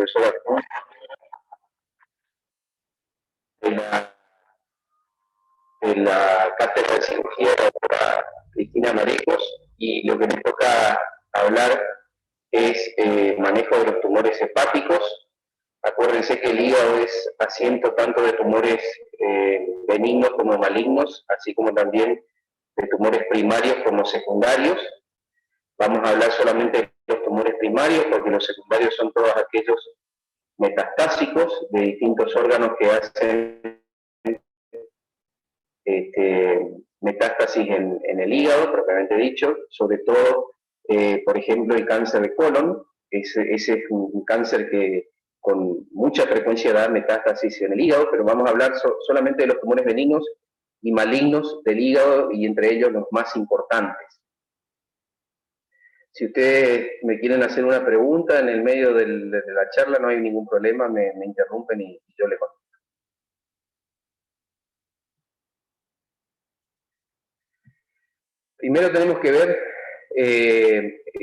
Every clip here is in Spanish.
profesora de la Cátedra de Cirugía, la doctora Cristina Marejos, y lo que me toca hablar es manejo de los tumores hepáticos. Acuérdense que el hígado es asiento tanto de tumores benignos como malignos, así como también de tumores primarios como secundarios. Vamos a hablar solamente de los tumores primarios, porque los secundarios son todos aquellos metastásicos de distintos órganos que hacen metástasis en el hígado, propiamente dicho, sobre todo, por ejemplo, el cáncer de colon. Ese es un cáncer que con mucha frecuencia da metástasis en el hígado, pero vamos a hablar solamente de los tumores benignos y malignos del hígado, y entre ellos los más importantes. Si ustedes me quieren hacer una pregunta en el medio de la charla, no hay ningún problema, me interrumpen y yo les contesto. Primero tenemos que ver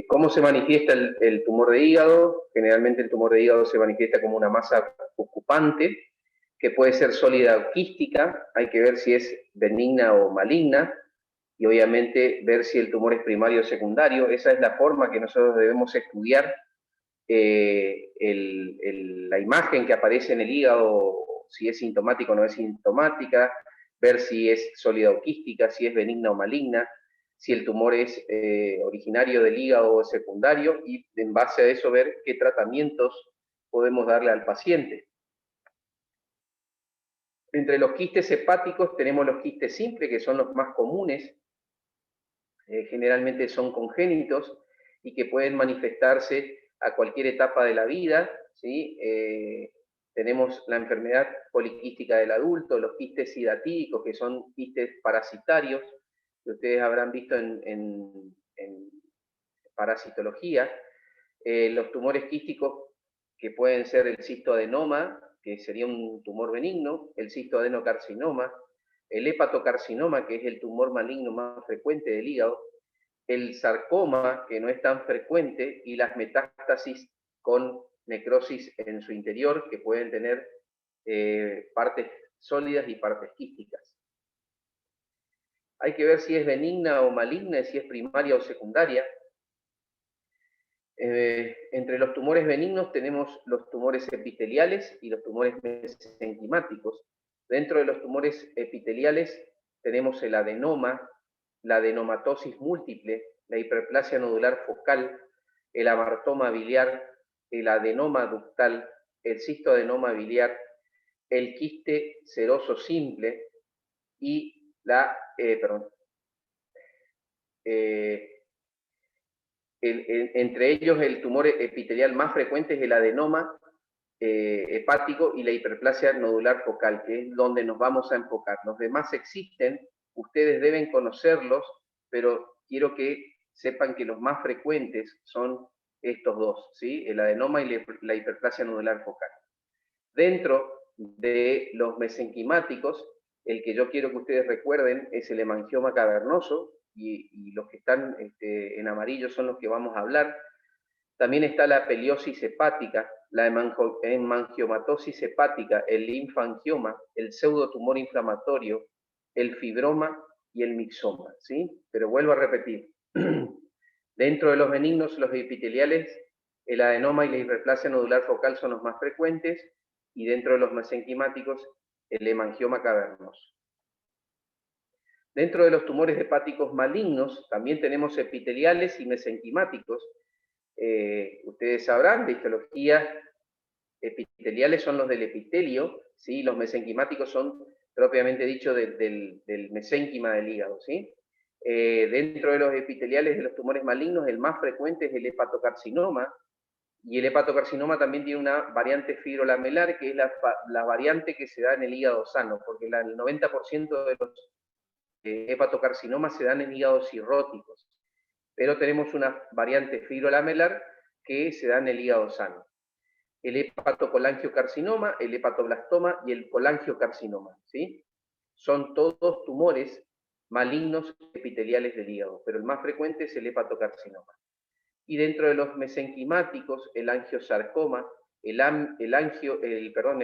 cómo se manifiesta el tumor de hígado. Generalmente el tumor de hígado se manifiesta como una masa ocupante, que puede ser sólida o quística. Hay que ver si es benigna o maligna, y obviamente ver si el tumor es primario o secundario. Esa es la forma que nosotros debemos estudiar la imagen que aparece en el hígado, si es sintomática o no es sintomática, ver si es sólida o quística, si es benigna o maligna, si el tumor es originario del hígado o secundario, y en base a eso ver qué tratamientos podemos darle al paciente. Entre los quistes hepáticos tenemos los quistes simples, que son los más comunes. Generalmente son congénitos y que pueden manifestarse a cualquier etapa de la vida, ¿sí? Tenemos la enfermedad poliquística del adulto, los quistes hidatídicos, que son quistes parasitarios, que ustedes habrán visto en parasitología. Los tumores quísticos, que pueden ser el cistoadenoma, que sería un tumor benigno, el cistoadenocarcinoma, el hepatocarcinoma, que es el tumor maligno más frecuente del hígado, el sarcoma, que no es tan frecuente, y las metástasis con necrosis en su interior, que pueden tener partes sólidas y partes quísticas. Hay que ver si es benigna o maligna, si es primaria o secundaria. Entre los tumores benignos tenemos los tumores epiteliales y los tumores mesenquimáticos. Dentro de los tumores epiteliales tenemos el adenoma, la adenomatosis múltiple, la hiperplasia nodular focal, el amartoma biliar, el adenoma ductal, el cistoadenoma biliar, el quiste seroso simple y entre ellos el tumor epitelial más frecuente es el adenoma hepático y la hiperplasia nodular focal, que es donde nos vamos a enfocar. Los demás existen, ustedes deben conocerlos, pero quiero que sepan que los más frecuentes son estos dos, ¿sí? El adenoma y la hiperplasia nodular focal. Dentro de los mesenquimáticos, el que yo quiero que ustedes recuerden es el hemangioma cavernoso, y los que están en amarillo son los que vamos a hablar. También está la peliosis hepática, la hemangiomatosis hepática, el linfangioma, el pseudotumor inflamatorio, el fibroma y el mixoma, ¿sí? Pero vuelvo a repetir. Dentro de los benignos, los epiteliales, el adenoma y la hiperplasia nodular focal son los más frecuentes, y dentro de los mesenquimáticos, el hemangioma cavernoso. Dentro de los tumores hepáticos malignos, también tenemos epiteliales y mesenquimáticos. Ustedes sabrán, de histología, epiteliales son los del epitelio, ¿sí? Los mesenquimáticos son, propiamente dicho, del mesénquima del hígado, ¿sí? Dentro de los epiteliales de los tumores malignos, el más frecuente es el hepatocarcinoma, y el hepatocarcinoma también tiene una variante fibrolamelar, que es la variante que se da en el hígado sano, porque el 90% de los hepatocarcinomas se dan en hígados cirróticos, pero tenemos una variante fibrolamelar que se da en el hígado sano. El hepatocolangiocarcinoma, el hepatoblastoma y el colangiocarcinoma, ¿sí? Son todos tumores malignos epiteliales del hígado, pero el más frecuente es el hepatocarcinoma. Y dentro de los mesenquimáticos, el angiosarcoma, el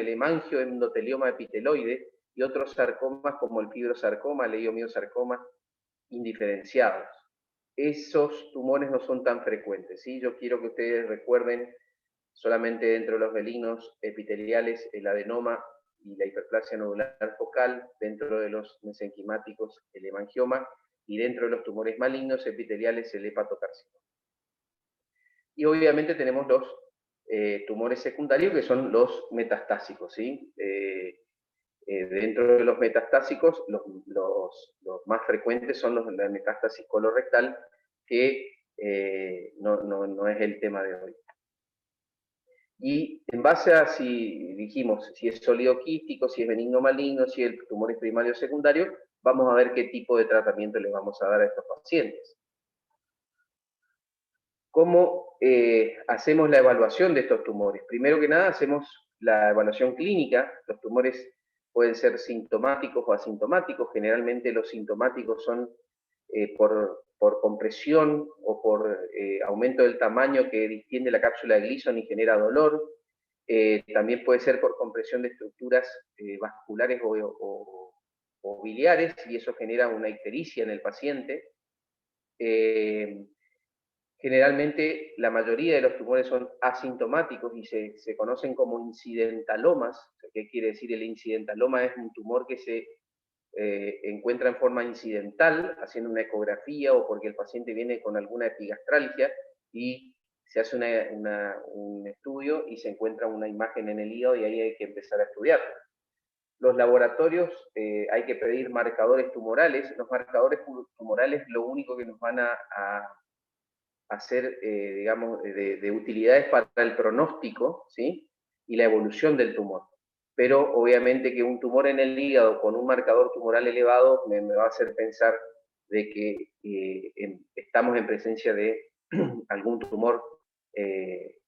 hemangioendotelioma epiteloide y otros sarcomas como el fibrosarcoma, leiomiosarcoma, indiferenciados. Esos tumores no son tan frecuentes, ¿sí? Yo quiero que ustedes recuerden solamente dentro de los benignos epiteliales el adenoma y la hiperplasia nodular focal, dentro de los mesenquimáticos el hemangioma, y dentro de los tumores malignos epiteliales el hepatocarcinoma. Y obviamente tenemos los tumores secundarios, que son los metastásicos, ¿sí? Dentro de los metastásicos, los más frecuentes son la metástasis colorectal, que no es el tema de hoy. Y en base a si dijimos si es sólido quístico, si es benigno maligno, si el tumor es primario o secundario, vamos a ver qué tipo de tratamiento le vamos a dar a estos pacientes. ¿Cómo hacemos la evaluación de estos tumores? Primero que nada, hacemos la evaluación clínica. Los tumores pueden ser sintomáticos o asintomáticos. Generalmente los sintomáticos son por compresión o por aumento del tamaño que distiende la cápsula de Gleason y genera dolor. También puede ser por compresión de estructuras vasculares o biliares, y eso genera una ictericia en el paciente. Generalmente la mayoría de los tumores son asintomáticos y se conocen como incidentalomas. ¿Qué quiere decir el incidentaloma? Es un tumor que se encuentra en forma incidental, haciendo una ecografía o porque el paciente viene con alguna epigastralgia y se hace un estudio y se encuentra una imagen en el hígado y ahí hay que empezar a estudiarlo. Los laboratorios, hay que pedir marcadores tumorales. Los marcadores tumorales lo único que nos van a hacer, digamos, de utilidades para el pronóstico, ¿sí? Y la evolución del tumor. Pero obviamente que un tumor en el hígado con un marcador tumoral elevado me va a hacer pensar de que estamos en presencia de algún tumor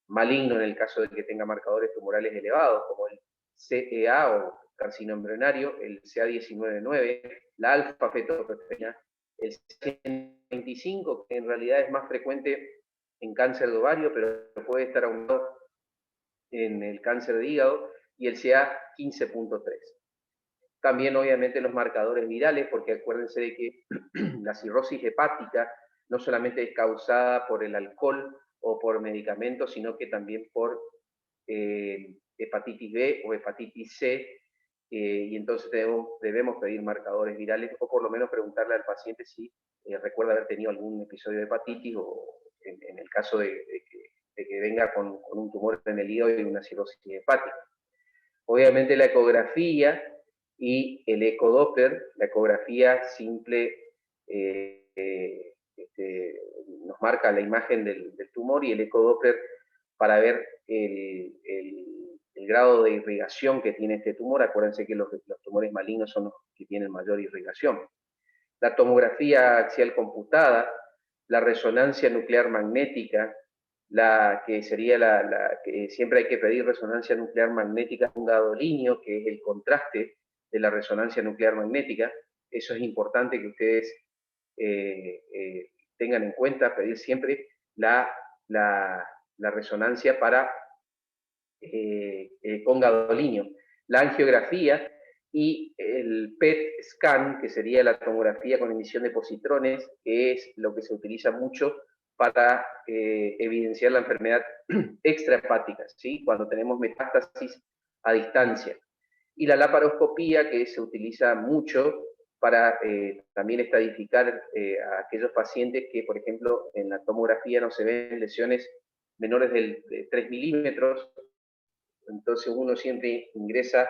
maligno en el caso de que tenga marcadores tumorales elevados, como el CEA o carcinoma embrionario, el CA19-9, la alfa-fetoproteína, el C25, que en realidad es más frecuente en cáncer de ovario, pero puede estar aumentado en el cáncer de hígado, y el CA15.3. También obviamente los marcadores virales, porque acuérdense de que la cirrosis hepática no solamente es causada por el alcohol o por medicamentos, sino que también por hepatitis B o hepatitis C, y entonces debemos pedir marcadores virales, o por lo menos preguntarle al paciente si recuerda haber tenido algún episodio de hepatitis, o en el caso de que venga con un tumor en el hígado y una cirrosis hepática. Obviamente la ecografía y el ecodoppler, la ecografía simple nos marca la imagen del tumor, y el ecodoppler para ver el grado de irrigación que tiene este tumor. Acuérdense que los tumores malignos son los que tienen mayor irrigación. La tomografía axial computada, la resonancia nuclear magnética, que sería que siempre hay que pedir resonancia nuclear magnética un gadolíneo, que es el contraste de la resonancia nuclear magnética. Eso es importante que ustedes tengan en cuenta, pedir siempre la resonancia con gadolínio. La angiografía y el PET scan, que sería la tomografía con emisión de positrones, que es lo que se utiliza mucho para evidenciar la enfermedad extrahepática, ¿sí? Cuando tenemos metástasis a distancia. Y la laparoscopía, que se utiliza mucho para también estadificar a aquellos pacientes que, por ejemplo, en la tomografía no se ven lesiones menores de 3 milímetros. Entonces uno siempre ingresa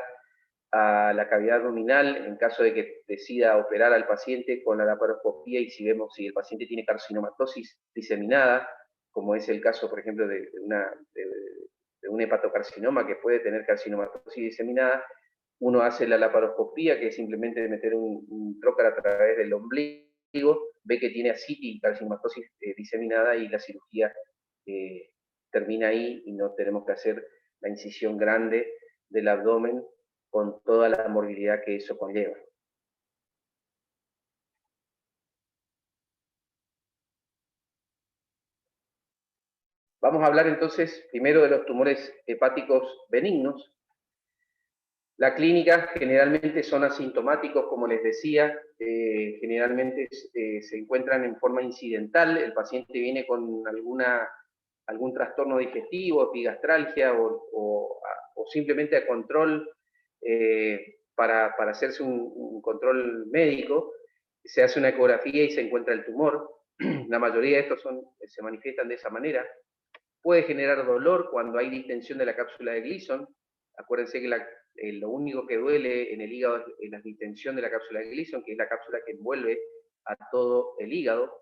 a la cavidad abdominal en caso de que decida operar al paciente con la laparoscopía, y si vemos si el paciente tiene carcinomatosis diseminada, como es el caso, por ejemplo, de un hepatocarcinoma que puede tener carcinomatosis diseminada, uno hace la laparoscopía, que es simplemente meter un trocar a través del ombligo, ve que tiene ascitis y carcinomatosis diseminada, y la cirugía termina ahí, y no tenemos que hacer la incisión grande del abdomen con toda la morbilidad que eso conlleva. Vamos a hablar entonces primero de los tumores hepáticos benignos. La clínica generalmente son asintomáticos, como les decía, generalmente se encuentran en forma incidental, el paciente viene con algún trastorno digestivo, epigastralgia o simplemente a control para hacerse un control médico, se hace una ecografía y se encuentra el tumor. La mayoría de estos se manifiestan de esa manera. Puede generar dolor cuando hay distensión de la cápsula de Gleason. Acuérdense que lo único que duele en el hígado es la distensión de la cápsula de Gleason, que es la cápsula que envuelve a todo el hígado.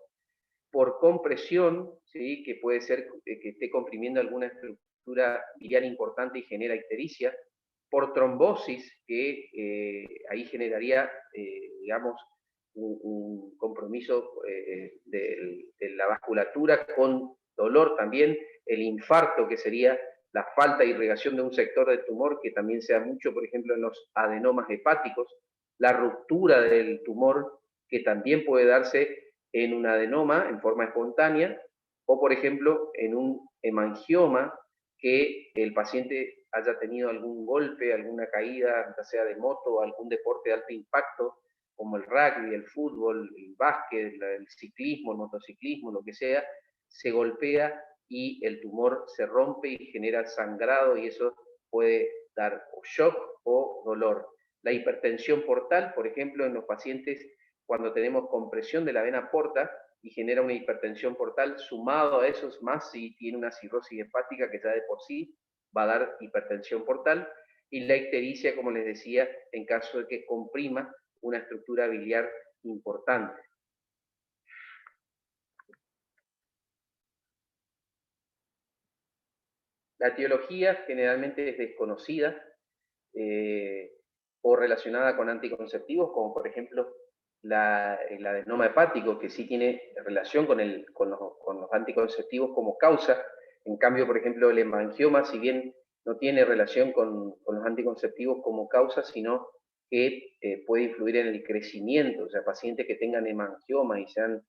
Por compresión, ¿sí? Que puede ser que esté comprimiendo alguna estructura biliar importante y genera ictericia. Por trombosis, que ahí generaría, digamos, un compromiso de la vasculatura con dolor también, el infarto, que sería la falta de irrigación de un sector del tumor, que también se da mucho, por ejemplo, en los adenomas hepáticos, la ruptura del tumor, que también puede darse en un adenoma en forma espontánea, o por ejemplo, en un hemangioma, que el paciente haya tenido algún golpe, alguna caída, ya sea de moto o algún deporte de alto impacto, como el rugby, el fútbol, el básquet, el ciclismo, el motociclismo, lo que sea, se golpea y el tumor se rompe y genera sangrado, y eso puede dar o shock o dolor. La hipertensión portal, por ejemplo, en los pacientes cuando tenemos compresión de la vena porta y genera una hipertensión portal, sumado a eso más si tiene una cirrosis hepática que ya de por sí va a dar hipertensión portal, y la ictericia, como les decía, en caso de que comprima una estructura biliar importante. La etiología generalmente es desconocida o relacionada con anticonceptivos, como por ejemplo el adenoma hepático, que sí tiene relación con los anticonceptivos como causa. En cambio, por ejemplo, el hemangioma, si bien no tiene relación con los anticonceptivos como causa, sino que puede influir en el crecimiento. O sea, pacientes que tengan hemangioma y sean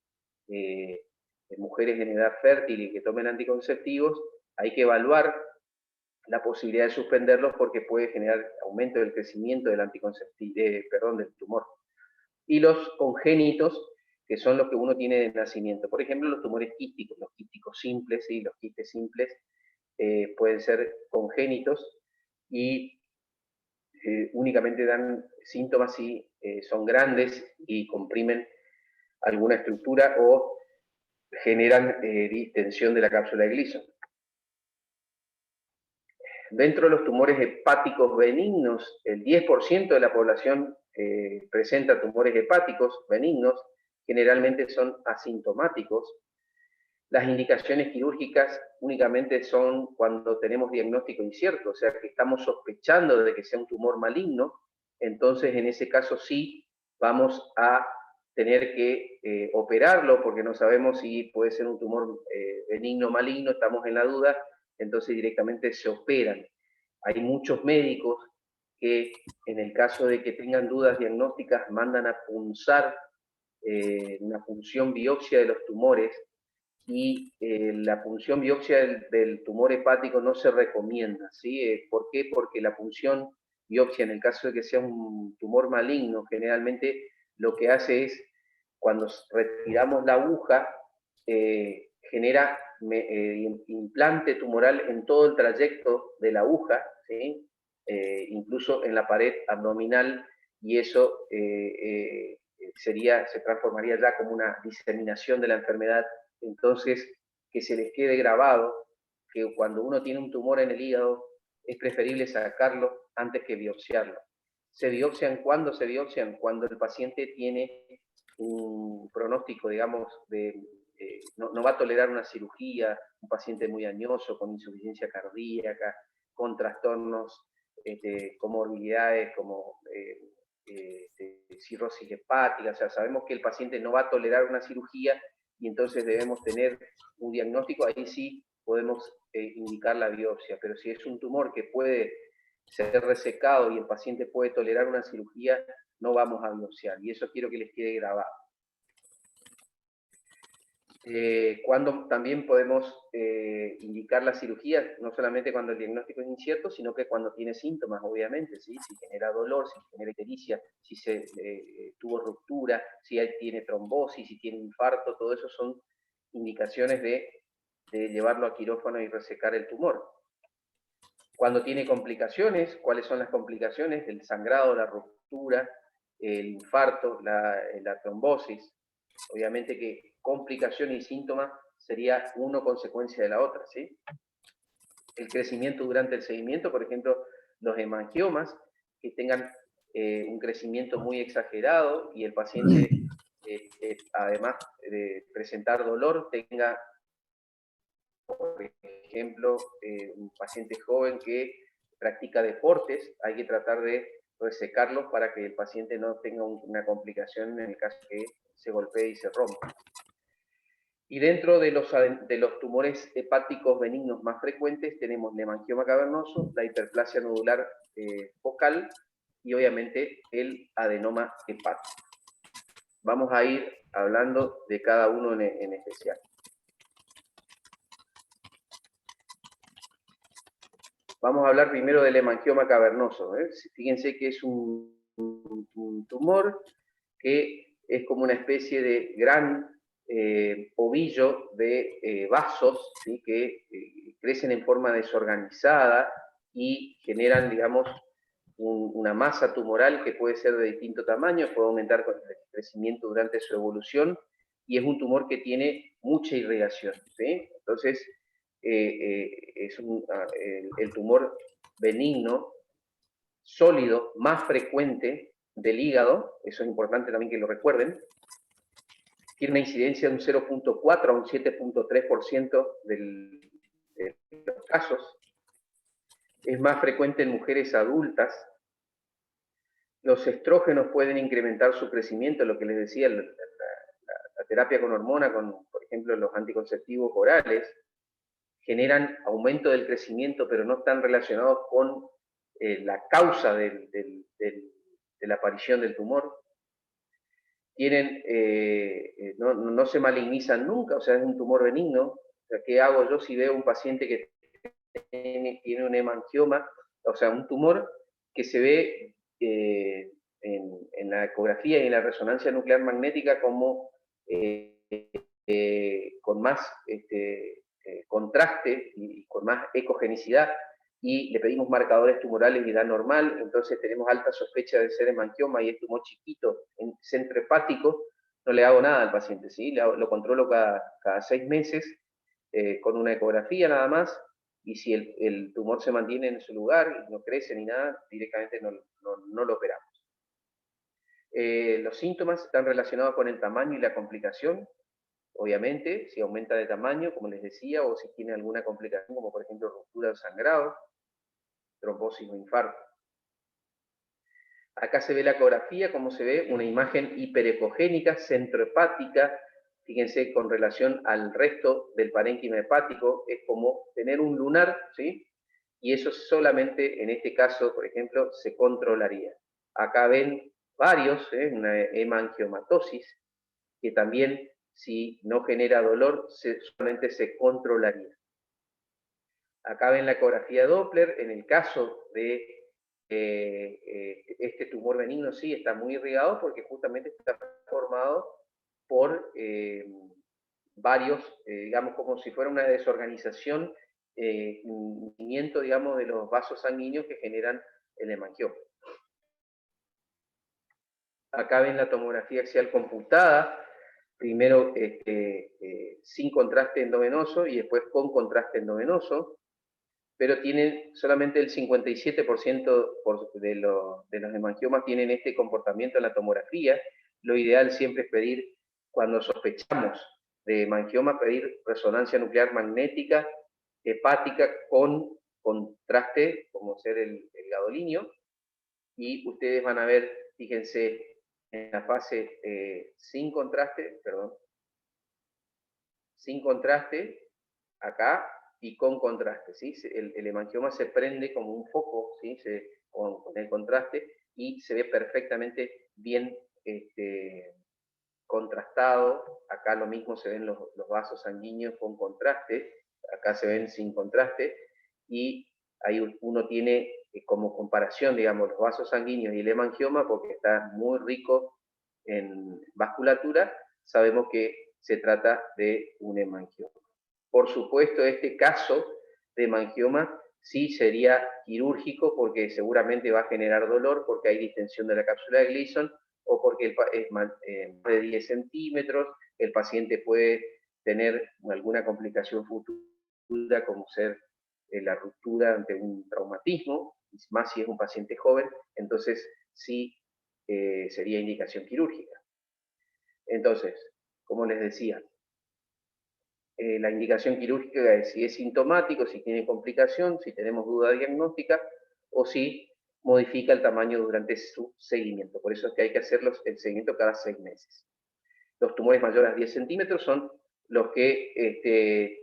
mujeres en edad fértil y que tomen anticonceptivos, hay que evaluar la posibilidad de suspenderlos porque puede generar aumento del crecimiento del del tumor. Y los congénitos, que son los que uno tiene de nacimiento. Por ejemplo, los tumores quísticos, los quísticos simples, ¿sí? Los quistes simples pueden ser congénitos y únicamente dan síntomas si son grandes y comprimen alguna estructura o generan distensión de la cápsula de Gleason. Dentro de los tumores hepáticos benignos, el 10% de la población presenta tumores hepáticos benignos, generalmente son asintomáticos. Las indicaciones quirúrgicas únicamente son cuando tenemos diagnóstico incierto, o sea que estamos sospechando de que sea un tumor maligno, entonces en ese caso sí vamos a tener que operarlo porque no sabemos si puede ser un tumor benigno o maligno, estamos en la duda, entonces directamente se operan. Hay muchos médicos que en el caso de que tengan dudas diagnósticas mandan a punzar una punción biopsia de los tumores, y la punción biopsia del tumor hepático no se recomienda, ¿sí? ¿Por qué? Porque la punción biopsia, en el caso de que sea un tumor maligno, generalmente lo que hace es, cuando retiramos la aguja, genera implante tumoral en todo el trayecto de la aguja, ¿sí? Incluso en la pared abdominal, y eso se transformaría ya como una diseminación de la enfermedad. Entonces, que se les quede grabado que cuando uno tiene un tumor en el hígado es preferible sacarlo antes que biopsiarlo. ¿Se biopsian cuándo se biopsian? Cuando el paciente tiene un pronóstico, digamos, no va a tolerar una cirugía, un paciente muy añoso, con insuficiencia cardíaca, con trastornos, comorbilidades como cirrosis hepática. O sea, sabemos que el paciente no va a tolerar una cirugía y entonces debemos tener un diagnóstico, ahí sí podemos indicar la biopsia, pero si es un tumor que puede ser resecado y el paciente puede tolerar una cirugía, no vamos a biopsiar, y eso quiero que les quede grabado. Cuando también podemos indicar la cirugía, no solamente cuando el diagnóstico es incierto, sino que cuando tiene síntomas, obviamente, ¿sí? Si genera dolor, si genera ictericia, si se tuvo ruptura, si tiene trombosis, si tiene infarto, todo eso son indicaciones de llevarlo a quirófano y resecar el tumor. Cuando tiene complicaciones, ¿cuáles son las complicaciones? El sangrado, la ruptura, el infarto, la trombosis. Obviamente que complicación y síntoma sería uno consecuencia de la otra, ¿sí? El crecimiento durante el seguimiento, por ejemplo, los hemangiomas, que tengan un crecimiento muy exagerado y el paciente, además de presentar dolor, tenga, por ejemplo, un paciente joven que practica deportes, hay que tratar de resecarlos para que el paciente no tenga una complicación en el caso que se golpee y se rompa. Y dentro de los tumores hepáticos benignos más frecuentes tenemos el hemangioma cavernoso, la hiperplasia nodular focal y obviamente el adenoma hepático. Vamos a ir hablando de cada uno en especial. Vamos a hablar primero del hemangioma cavernoso. Fíjense que es un tumor que es como una especie de gran ovillo de vasos, ¿sí? Que crecen en forma desorganizada y generan, digamos, una masa tumoral que puede ser de distinto tamaño, puede aumentar con el crecimiento durante su evolución, y es un tumor que tiene mucha irrigación, ¿sí? Entonces, es el tumor benigno, sólido, más frecuente del hígado, eso es importante también que lo recuerden, tiene una incidencia de un 0.4 a un 7.3% de los casos, es más frecuente en mujeres adultas, los estrógenos pueden incrementar su crecimiento, lo que les decía, la terapia con hormona, por ejemplo, los anticonceptivos orales, generan aumento del crecimiento, pero no están relacionados con la causa de la aparición del tumor. Tienen, no se malignizan nunca, o sea, es un tumor benigno. O sea, ¿qué hago yo si veo un paciente que tiene un hemangioma, o sea, un tumor que se ve en la ecografía y en la resonancia nuclear magnética como con más contraste y con más ecogenicidad, y le pedimos marcadores tumorales y da normal, entonces tenemos alta sospecha de ser hemangioma y es tumor chiquito en centro hepático, no le hago nada al paciente, ¿sí? Lo controlo cada 6 meses con una ecografía nada más, y si el tumor se mantiene en su lugar y no crece ni nada, directamente no lo operamos. Los síntomas están relacionados con el tamaño y la complicación, obviamente, si aumenta de tamaño, como les decía, o si tiene alguna complicación, como por ejemplo ruptura o sangrado, trombosis o infarto. Acá se ve la ecografía, como se ve una imagen hiperecogénica, centrohepática, fíjense, con relación al resto del parénquima hepático, es como tener un lunar, ¿sí? Y eso solamente, en este caso, por ejemplo, se controlaría. Acá ven varios, una hemangiomatosis, que también, si no genera dolor, solamente se controlaría. Acá ven la ecografía Doppler, en el caso de este tumor benigno sí está muy irrigado porque justamente está formado por varios, digamos, como si fuera una desorganización, movimiento, digamos, de los vasos sanguíneos que generan el hemangioma. Acá ven la tomografía axial computada, primero sin contraste endovenoso y después con contraste endovenoso, pero tienen solamente el 57% de los hemangiomas tienen este comportamiento en la tomografía. Lo ideal siempre es pedir, cuando sospechamos de hemangioma, pedir resonancia nuclear magnética hepática con contraste, como ser el gadolinio, y ustedes van a ver, fíjense, en la fase sin contraste, acá, y con contraste, ¿sí? El hemangioma se prende como un foco, ¿sí? Con el contraste, y se ve perfectamente bien contrastado, acá lo mismo se ven los vasos sanguíneos con contraste, acá se ven sin contraste, y ahí uno tiene como comparación, digamos, los vasos sanguíneos y el hemangioma, porque está muy rico en vasculatura, sabemos que se trata de un hemangioma. Por supuesto, este caso de hemangioma sí sería quirúrgico, porque seguramente va a generar dolor, porque hay distensión de la cápsula de Gleason, o porque es más de 10 centímetros, el paciente puede tener alguna complicación futura, como ser la ruptura ante un traumatismo, más si es un paciente joven, entonces sí sería indicación quirúrgica. Entonces, como les decía, la indicación quirúrgica es si es sintomático, si tiene complicación, si tenemos duda diagnóstica, o si modifica el tamaño durante su seguimiento. Por eso es que hay que hacer el seguimiento cada 6 meses. Los tumores mayores a 10 centímetros son los que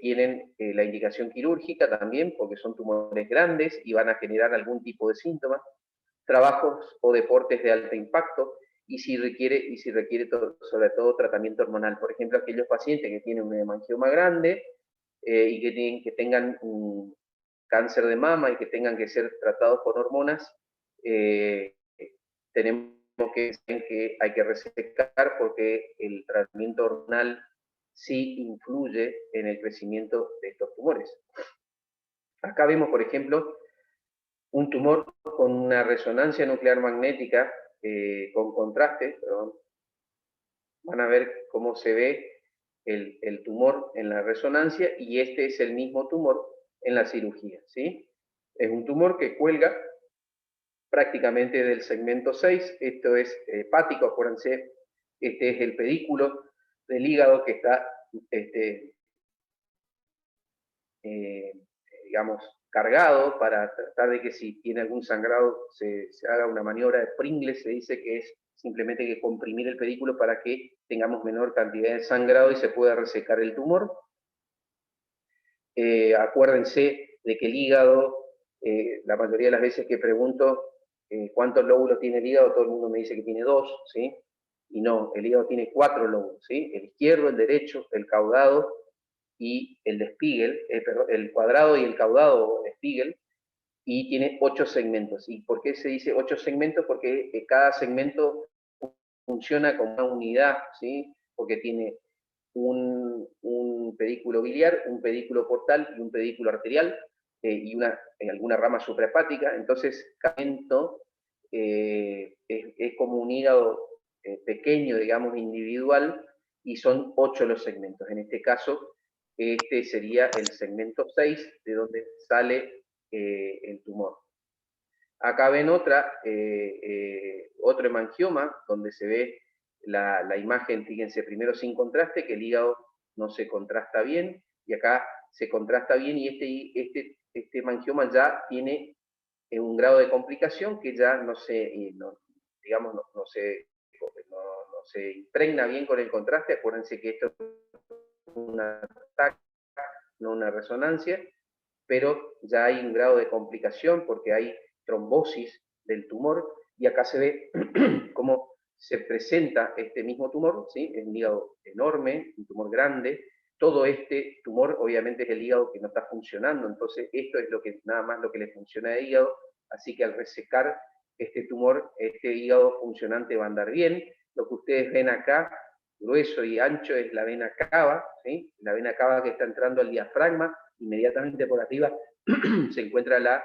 tienen la indicación quirúrgica también, porque son tumores grandes y van a generar algún tipo de síntomas. Trabajos o deportes de alto impacto, y si requiere sobre todo tratamiento hormonal. Por ejemplo, aquellos pacientes que tienen un hemangioma grande y que tengan un cáncer de mama y que tengan que ser tratados con hormonas, tenemos que hay que resecar, porque el tratamiento hormonal sí influye en el crecimiento de estos tumores. Acá vemos, por ejemplo, un tumor con una resonancia nuclear magnética con contraste, perdón. Van a ver cómo se ve el tumor en la resonancia, y este es el mismo tumor en la cirugía, ¿sí? Es un tumor que cuelga prácticamente del segmento 6, esto es hepático, acuérdense, este es el pedículo del hígado que está, digamos, cargado, para tratar de que si tiene algún sangrado se haga una maniobra de Pringles, se dice que es simplemente que comprimir el pedículo para que tengamos menor cantidad de sangrado y se pueda resecar el tumor. Acuérdense de que el hígado, la mayoría de las veces que pregunto cuántos lóbulos tiene el hígado, todo el mundo me dice que tiene 2, ¿sí? Y no, el hígado tiene 4 lóbulos, ¿sí? El izquierdo, el derecho, el caudado y el de Spiegel, perdón, el cuadrado y el caudado de Spiegel, y tiene 8 segmentos. ¿Y por qué se dice 8 segmentos? Porque cada segmento funciona como una unidad, ¿sí? Porque tiene un pedículo biliar, un pedículo portal y un pedículo arterial, y alguna rama suprahepática. Entonces, cada segmento es como un hígado pequeño, digamos, individual, y son 8 los segmentos. En este caso, este sería el segmento 6, de donde sale el tumor. Acá ven otro hemangioma, donde se ve la imagen, fíjense, primero sin contraste, que el hígado no se contrasta bien, y acá se contrasta bien, y este hemangioma ya tiene un grado de complicación que ya no se impregna bien con el contraste. Acuérdense que esto es una TAC, no una resonancia, pero ya hay un grado de complicación porque hay trombosis del tumor, y acá se ve cómo se presenta este mismo tumor, ¿sí? Es un hígado enorme, un tumor grande. Todo este tumor obviamente es el hígado que no está funcionando, entonces esto es nada más lo que le funciona al hígado, así que al resecar este tumor, este hígado funcionante va a andar bien. Lo que ustedes ven acá, grueso y ancho, es la vena cava, ¿sí? La vena cava que está entrando al diafragma. Inmediatamente por arriba se encuentra la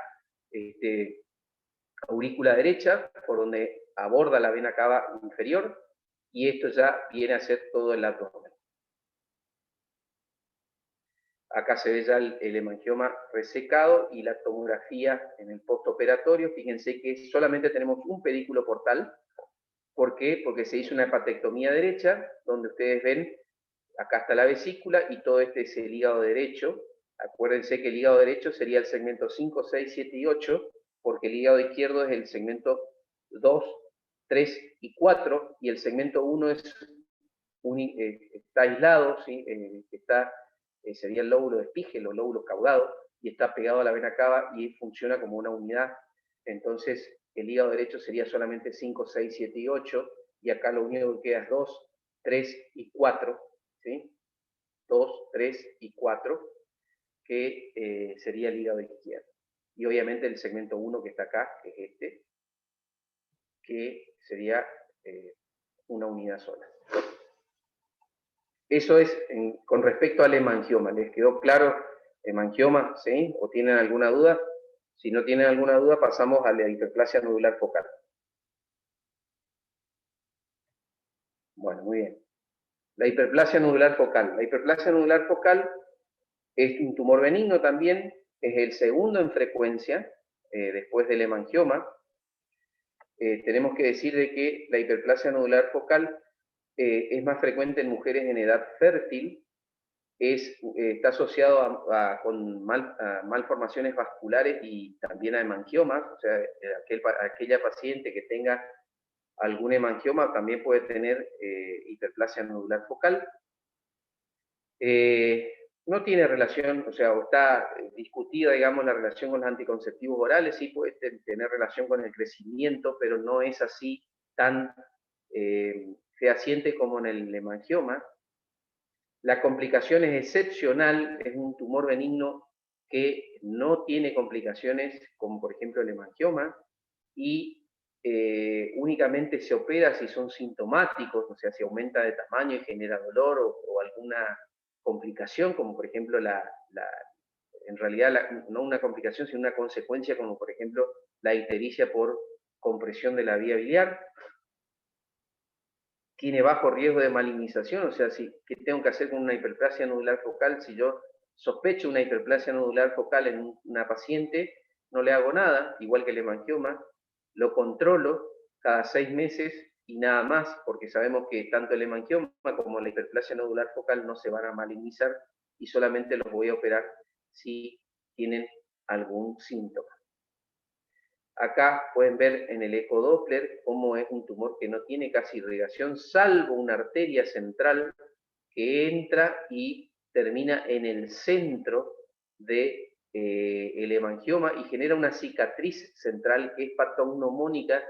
aurícula derecha, por donde aborda la vena cava inferior, y esto ya viene a ser todo el abdomen. Acá se ve ya el hemangioma resecado y la tomografía en el postoperatorio. Fíjense que solamente tenemos un pedículo portal. ¿Por qué? Porque se hizo una hepatectomía derecha, donde ustedes ven, acá está la vesícula y todo este es el hígado derecho. Acuérdense que el hígado derecho sería el segmento 5, 6, 7 y 8, porque el hígado izquierdo es el segmento 2, 3 y 4, y el segmento 1 está aislado, ¿sí? Sería el lóbulo de Spiegel o lóbulo caudado, y está pegado a la vena cava y funciona como una unidad. Entonces, el hígado derecho sería solamente 5, 6, 7 y 8, y acá lo único que queda es 2, 3 y 4, ¿sí? 2, 3 y 4, que sería el hígado izquierdo. Y obviamente el segmento 1 que está acá, que es este, que sería una unidad sola. Eso es con respecto al hemangioma. ¿Les quedó claro hemangioma? ¿Sí? ¿O tienen alguna duda? Si no tienen alguna duda, pasamos a la hiperplasia nodular focal. Bueno, muy bien. La hiperplasia nodular focal. La hiperplasia nodular focal es un tumor benigno también, es el segundo en frecuencia, después del hemangioma. Tenemos que decir de que la hiperplasia nodular focal es más frecuente en mujeres en edad fértil, está asociado con malformaciones vasculares y también a hemangiomas, o sea, aquella paciente que tenga algún hemangioma también puede tener hiperplasia nodular focal. No tiene relación, o sea, o está discutida, digamos, la relación con los anticonceptivos orales, sí puede tener relación con el crecimiento, pero no es así tan fehaciente como en el hemangioma. La complicación es excepcional, es un tumor benigno que no tiene complicaciones como por ejemplo el hemangioma y únicamente se opera si son sintomáticos, o sea, si aumenta de tamaño y genera dolor o alguna complicación, como por ejemplo en realidad no una complicación, sino una consecuencia como por ejemplo la ictericia por compresión de la vía biliar. Tiene bajo riesgo de malignización, o sea, ¿qué tengo que hacer con una hiperplasia nodular focal? Si yo sospecho una hiperplasia nodular focal en una paciente, no le hago nada, igual que el hemangioma, lo controlo cada 6 meses y nada más, porque sabemos que tanto el hemangioma como la hiperplasia nodular focal no se van a malignizar y solamente los voy a operar si tienen algún síntoma. Acá pueden ver en el ecodoppler cómo es un tumor que no tiene casi irrigación, salvo una arteria central que entra y termina en el centro de el hemangioma y genera una cicatriz central que es patognomónica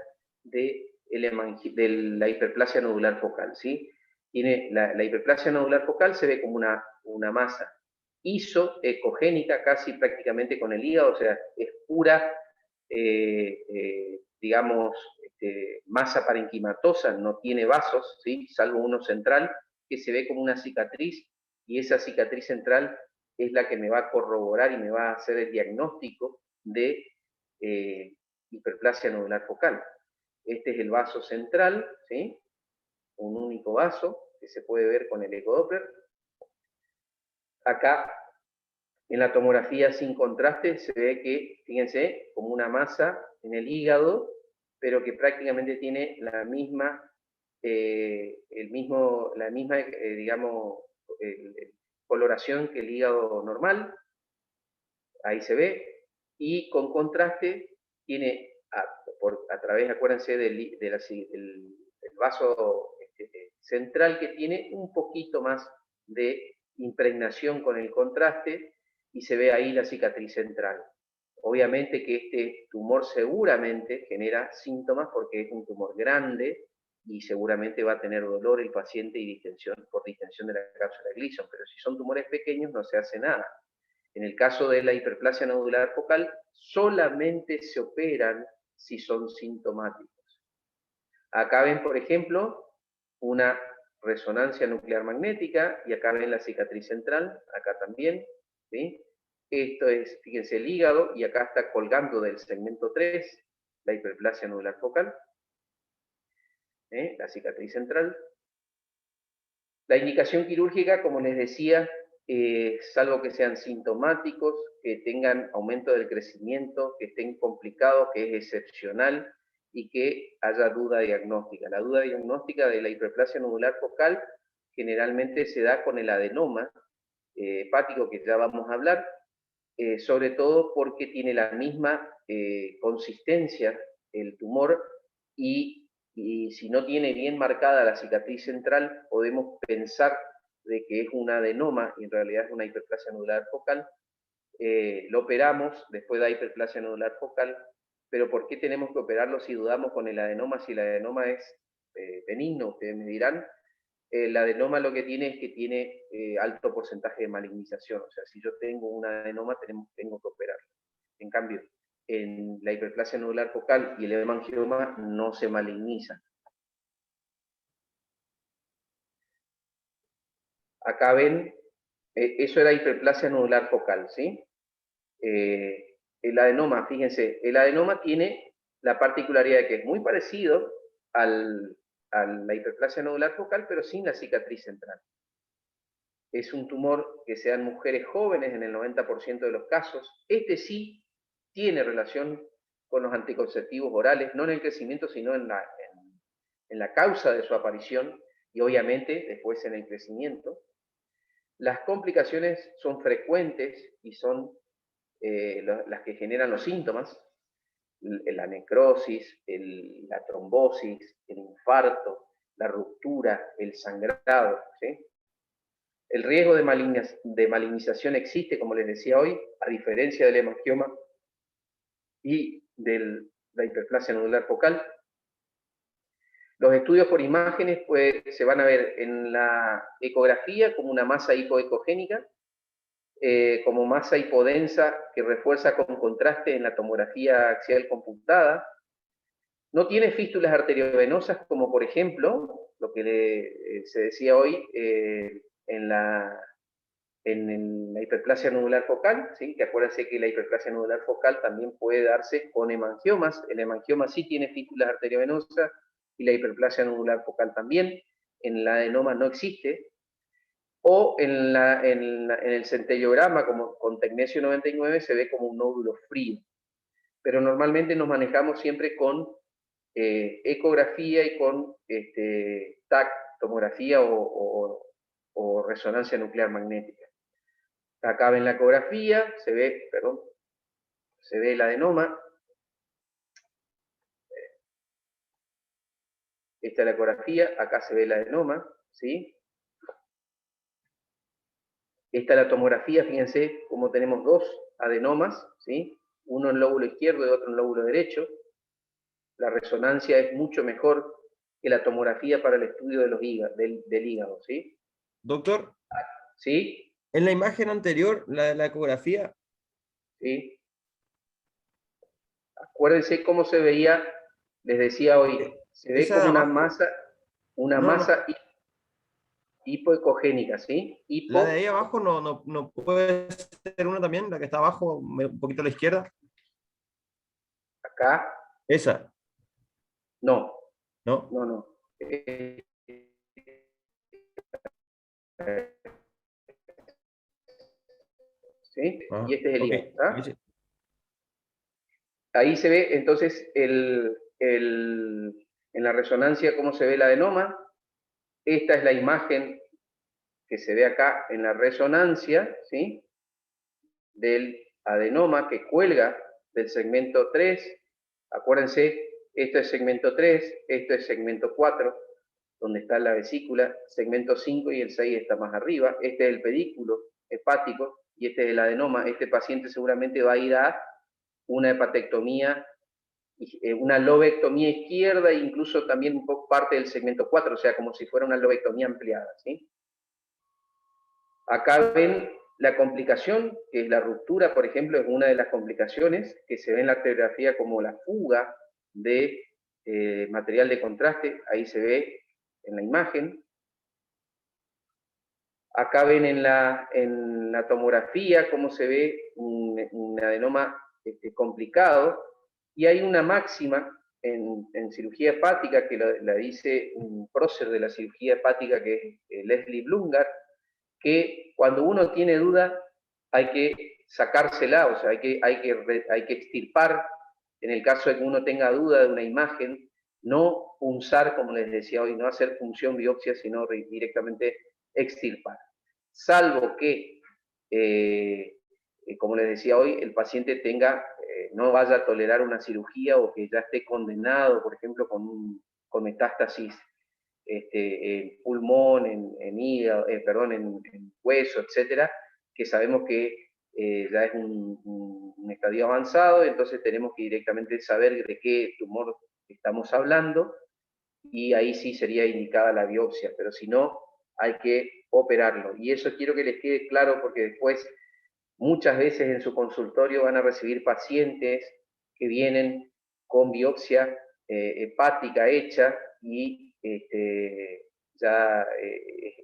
de la hiperplasia nodular focal, ¿sí? Tiene la hiperplasia nodular focal se ve como una masa isoecogénica casi prácticamente con el hígado, o sea, es pura digamos, masa parenquimatosa, no tiene vasos, ¿sí? Salvo uno central, que se ve como una cicatriz, y esa cicatriz central es la que me va a corroborar y me va a hacer el diagnóstico de hiperplasia nodular focal. Este es el vaso central, ¿sí? Un único vaso que se puede ver con el ecodoppler. Acá en la tomografía sin contraste se ve que, fíjense, como una masa en el hígado, pero que prácticamente tiene la misma, digamos, coloración que el hígado normal. Ahí se ve. Y con contraste tiene, a través, acuérdense, del vaso central que tiene un poquito más de impregnación con el contraste y se ve ahí la cicatriz central. Obviamente que este tumor seguramente genera síntomas porque es un tumor grande y seguramente va a tener dolor el paciente y distensión por distensión de la cápsula de Gleason, pero si son tumores pequeños no se hace nada. En el caso de la hiperplasia nodular focal, solamente se operan si son sintomáticos. Acá ven, por ejemplo, una resonancia nuclear magnética y acá ven la cicatriz central, acá también, ¿sí? Esto es, fíjense, el hígado y acá está colgando del segmento 3 la hiperplasia nodular focal, la cicatriz central. La indicación quirúrgica, como les decía, salvo que sean sintomáticos, que tengan aumento del crecimiento, que estén complicados, que es excepcional y que haya duda diagnóstica. La duda diagnóstica de la hiperplasia nodular focal generalmente se da con el adenoma hepático que ya vamos a hablar, sobre todo porque tiene la misma consistencia el tumor y si no tiene bien marcada la cicatriz central, podemos pensar de que es un adenoma y en realidad es una hiperplasia nodular focal. Lo operamos después de la hiperplasia nodular focal, pero ¿por qué tenemos que operarlo si dudamos con el adenoma? Si el adenoma es benigno, ustedes me dirán, el adenoma lo que tiene es que tiene alto porcentaje de malignización. O sea, si yo tengo un adenoma, tengo que operarlo. En cambio, en la hiperplasia nodular focal y el hemangioma no se maligniza. Acá ven, eso era hiperplasia nodular focal, ¿sí? El adenoma, fíjense, el adenoma tiene la particularidad de que es muy parecido a la hiperplasia nodular focal, pero sin la cicatriz central. Es un tumor que se da en mujeres jóvenes en el 90% de los casos. Este sí tiene relación con los anticonceptivos orales, no en el crecimiento, sino en la causa de su aparición y obviamente después en el crecimiento. Las complicaciones son frecuentes y son las que generan los síntomas, la necrosis, la trombosis, el infarto, la ruptura, el sangrado, ¿sí? El riesgo de malignización existe, como les decía hoy, a diferencia del hemangioma y de la hiperplasia nodular focal. Los estudios por imágenes pues, se van a ver en la ecografía como una masa hipoecogénica, como masa hipodensa que refuerza con contraste en la tomografía axial computada. No tiene fístulas arteriovenosas como por ejemplo, lo que se decía hoy en la hiperplasia nodular focal, ¿sí? Que acuérdense que la hiperplasia nodular focal también puede darse con hemangiomas. El hemangioma sí tiene fístulas arteriovenosas y la hiperplasia nodular focal también. En la adenoma no existe. O en el centellograma, como con tecnesio 99, se ve como un nódulo frío. Pero normalmente nos manejamos siempre con ecografía y con TAC, tomografía o resonancia nuclear magnética. Acá ven la ecografía, se ve el adenoma. Esta es la ecografía, acá se ve el adenoma, ¿sí? Esta es la tomografía, fíjense cómo tenemos dos adenomas, ¿sí? Uno en el lóbulo izquierdo y otro en el lóbulo derecho. La resonancia es mucho mejor que la tomografía para el estudio de los del hígado, ¿sí? Doctor, ¿Sí? en la imagen anterior, la ecografía, ¿Sí? Acuérdense cómo se veía, les decía hoy, se ve esa de como abajo, una no, no, masa hipoecogénica, ¿sí? la de ahí abajo no puede ser una también, la que está abajo, un poquito a la izquierda. Acá, Esa, no, ¿no? no, no. ¿Sí? Ah, Y este es el ok. hígado, ¿está? Ahí se ve entonces en la resonancia cómo se ve el adenoma. Esta es la imagen que se ve acá en la resonancia, ¿sí? Del adenoma que cuelga del segmento 3. Acuérdense, esto es segmento 3, esto es segmento 4, donde está la vesícula, segmento 5 y el 6 está más arriba. Este es el pedículo hepático y este es el adenoma. Este paciente seguramente va a ir a una hepatectomía, una lobectomía izquierda e incluso también un poco parte del segmento 4, o sea, como si fuera una lobectomía ampliada, ¿sí? Acá ven la complicación, que es la ruptura, por ejemplo, es una de las complicaciones que se ve en la arteriografía como la fuga de material de contraste, ahí se ve en la imagen. Acá ven en la tomografía cómo se ve un adenoma complicado, y hay una máxima en cirugía hepática que la dice un prócer de la cirugía hepática que es Leslie Blumgart, que cuando uno tiene duda hay que sacársela, o sea, hay que extirpar, en el caso de que uno tenga duda de una imagen, no punzar, como les decía hoy, no hacer punción biopsia, sino directamente extirpar. Salvo que, como les decía hoy, el paciente no vaya a tolerar una cirugía o que ya esté condenado, por ejemplo, con metástasis en pulmón, en hígado, perdón, en hueso, etcétera, que sabemos que ya es un estadio avanzado, entonces tenemos que directamente saber de qué tumor estamos hablando y ahí sí sería indicada la biopsia, pero si no, hay que operarlo. Y eso quiero que les quede claro porque después muchas veces en su consultorio van a recibir pacientes que vienen con biopsia hepática hecha y ya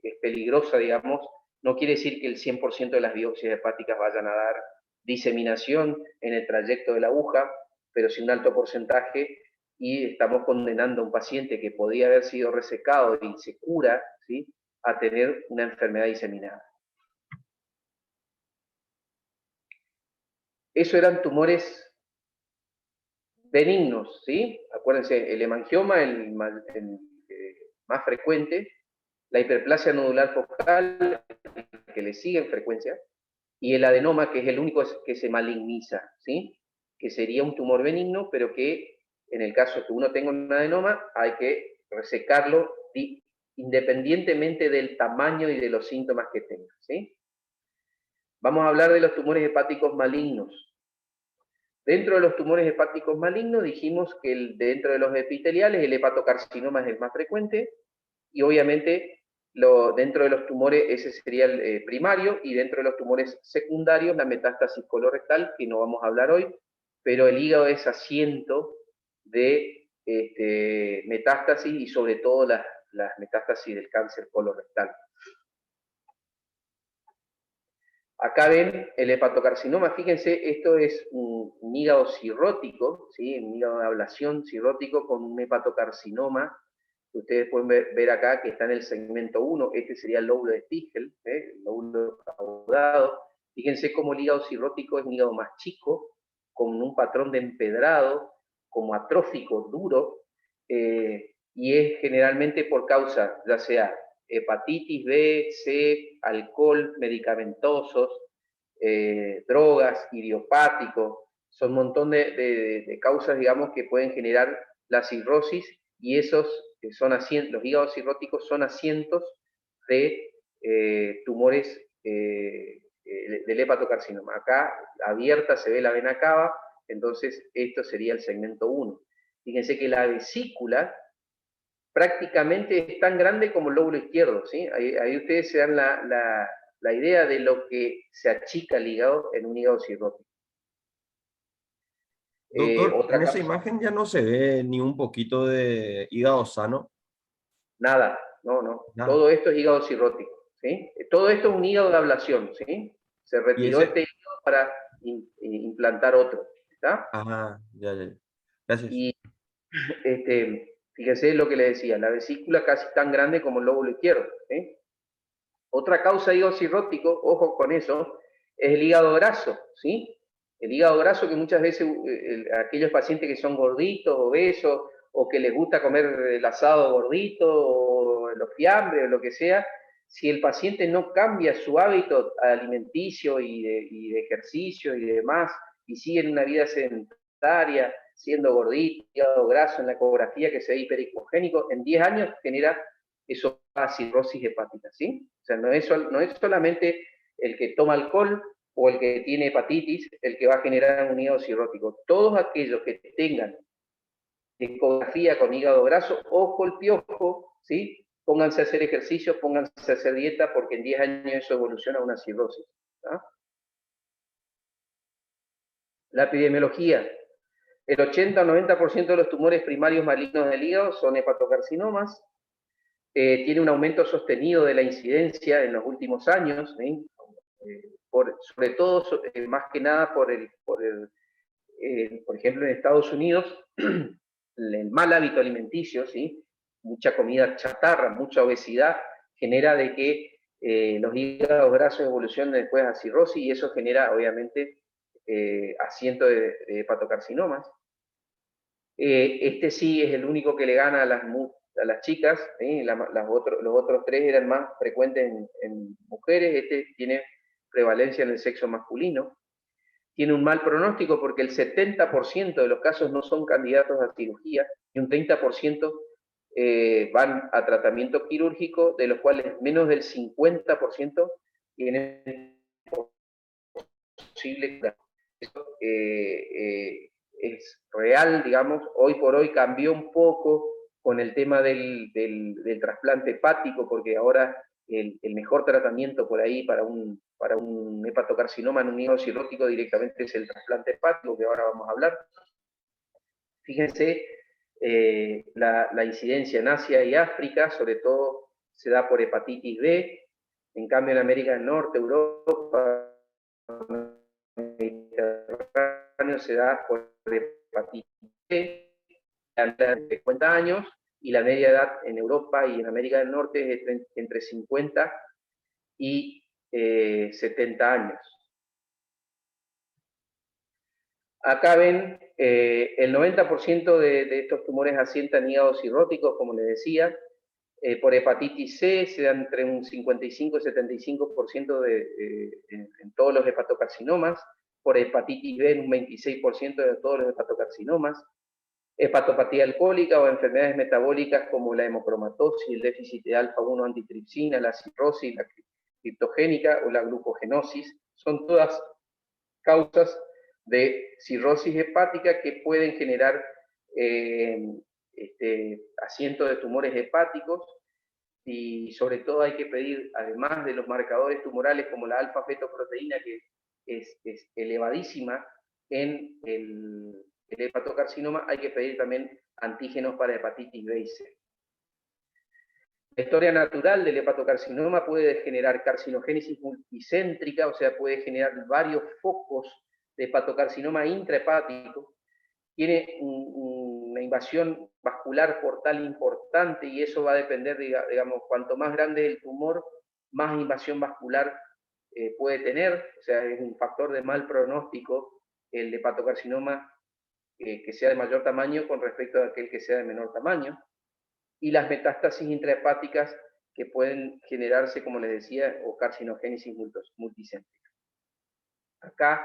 es peligrosa, digamos. No quiere decir que el 100% de las biopsias hepáticas vayan a dar diseminación en el trayecto de la aguja, pero sí un alto porcentaje, y estamos condenando a un paciente que podía haber sido resecado y se cura, ¿sí?, a tener una enfermedad diseminada. Eso eran tumores benignos, ¿sí? Acuérdense, el hemangioma, el más frecuente, la hiperplasia nodular focal, que le sigue en frecuencia, y el adenoma, que es el único que se maligniza, ¿sí? Que sería un tumor benigno, pero que en el caso que uno tenga un adenoma, hay que resecarlo independientemente del tamaño y de los síntomas que tenga, ¿sí? Vamos a hablar de los tumores hepáticos malignos. Dentro de los tumores hepáticos malignos dijimos que dentro de los epiteliales el hepatocarcinoma es el más frecuente, y obviamente dentro de los tumores ese sería el primario, y dentro de los tumores secundarios la metástasis colorectal, que no vamos a hablar hoy, pero el hígado es asiento de metástasis, y sobre todo las metástasis del cáncer colorectal. Acá ven el hepatocarcinoma, fíjense, esto es un hígado cirrótico, ¿sí? Un hígado de ablación cirrótico con un hepatocarcinoma, que ustedes pueden ver acá, que está en el segmento 1, este sería el lóbulo de Stichel, el lóbulo caudado. Fíjense cómo el hígado cirrótico es un hígado más chico, con un patrón de empedrado, como atrófico, duro, y es generalmente por causa, ya sea hepatitis B, C, alcohol, medicamentosos, drogas, idiopáticos, son un montón de causas, digamos, que pueden generar la cirrosis, y esos son asientos, los hígados cirróticos son asientos de tumores del hepatocarcinoma. Acá abierta se ve la vena cava, entonces esto sería el segmento 1. Fíjense que la vesícula prácticamente es tan grande como el lóbulo izquierdo, ¿sí? Ahí ustedes se dan la idea de lo que se achica el hígado en un hígado cirrótico. Doctor, en esa imagen ya no se ve ni un poquito de hígado sano. Nada, no. Nada. Todo esto es hígado cirrótico, ¿sí? Todo esto es un hígado de ablación, ¿sí? Se retiró este hígado para implantar otro, ¿está? Ajá, ya. Gracias. Y fíjense lo que le decía, la vesícula casi tan grande como el lóbulo izquierdo, ¿sí? Otra causa de hígado cirrótico, ojo con eso, es el hígado graso, ¿sí? El hígado graso, que muchas veces aquellos pacientes que son gorditos, obesos, o que les gusta comer el asado gordito, o los fiambres, o lo que sea, si el paciente no cambia su hábito alimenticio y de ejercicio y demás, y sigue en una vida sedentaria, siendo gordito, hígado graso, en la ecografía que se ve hipericogénico, en 10 años genera eso a cirrosis hepática, ¿sí? O sea, no es solamente el que toma alcohol o el que tiene hepatitis el que va a generar un hígado cirrótico. Todos aquellos que tengan ecografía con hígado graso, ojo el piojo, ¿sí? Pónganse a hacer ejercicio, pónganse a hacer dieta, porque en 10 años eso evoluciona a una cirrosis, ¿tá? La epidemiología. El 80 o 90% de los tumores primarios malignos del hígado son hepatocarcinomas. Tiene un aumento sostenido de la incidencia en los últimos años, ¿sí? Sobre todo, más que nada, por ejemplo, en Estados Unidos, el mal hábito alimenticio, ¿sí? Mucha comida chatarra, mucha obesidad, genera de que los hígados grasos evolucionen después a cirrosis, y eso genera, obviamente, asiento de hepatocarcinomas. Este sí es el único que le gana a las chicas, ¿sí? Los otros tres eran más frecuentes en mujeres, este tiene prevalencia en el sexo masculino. Tiene un mal pronóstico porque el 70% de los casos no son candidatos a cirugía, y un 30% van a tratamiento quirúrgico, de los cuales menos del 50% tienen posible cura. Eso es real, digamos. Hoy por hoy cambió un poco con el tema del trasplante hepático, porque ahora el mejor tratamiento por ahí para un hepatocarcinoma en un hígado cirrótico directamente es el trasplante hepático, que ahora vamos a hablar. Fíjense, la incidencia en Asia y África, sobre todo, se da por hepatitis B. En cambio, en América del Norte, Europa, Mediterráneo, se da por hepatitis B, de 50 años, y la media edad en Europa y en América del Norte es entre 50 y 70 años. Acá ven, el 90% de estos tumores asientan hígados cirróticos, como les decía. Por hepatitis C se dan entre un 55 y 75% en todos los hepatocarcinomas. Por hepatitis B en un 26% de todos los hepatocarcinomas. Hepatopatía alcohólica o enfermedades metabólicas como la hemocromatosis, el déficit de alfa-1 antitripsina, la cirrosis, la criptogénica o la glucogenosis, son todas causas de cirrosis hepática que pueden generar asiento de tumores hepáticos, y sobre todo hay que pedir, además de los marcadores tumorales como la alfa-fetoproteína, que es elevadísima en el hepatocarcinoma, hay que pedir también antígenos para hepatitis B y C. La historia natural del hepatocarcinoma puede generar carcinogénesis multicéntrica, o sea, puede generar varios focos de hepatocarcinoma intrahepático. Tiene una invasión vascular portal importante, y eso va a depender, digamos, cuanto más grande es el tumor, más invasión vascular puede tener. O sea, es un factor de mal pronóstico el hepatocarcinoma que sea de mayor tamaño con respecto a aquel que sea de menor tamaño. Y las metástasis intrahepáticas que pueden generarse, como les decía, o carcinogénesis multicéntrica. Acá,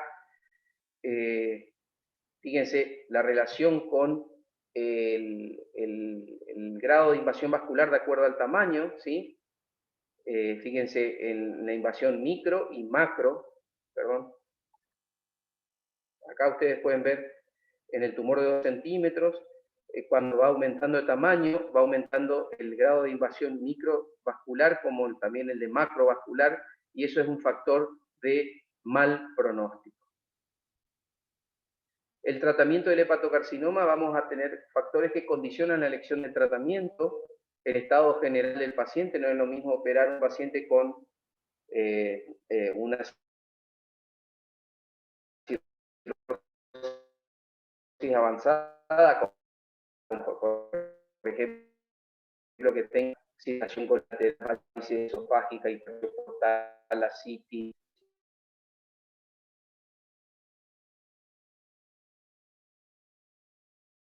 fíjense la relación con el grado de invasión vascular de acuerdo al tamaño, ¿sí? Fíjense en la invasión micro y macro, perdón. Acá ustedes pueden ver en el tumor de 2 centímetros, cuando va aumentando de tamaño, va aumentando el grado de invasión microvascular como también el de macrovascular, y eso es un factor de mal pronóstico. El tratamiento del hepatocarcinoma, vamos a tener factores que condicionan la elección del tratamiento. El estado general del paciente, no es lo mismo operar a un paciente con una cirrosis avanzada, por ejemplo, que tenga situación colateral esofágica, hiperportal, ascitis,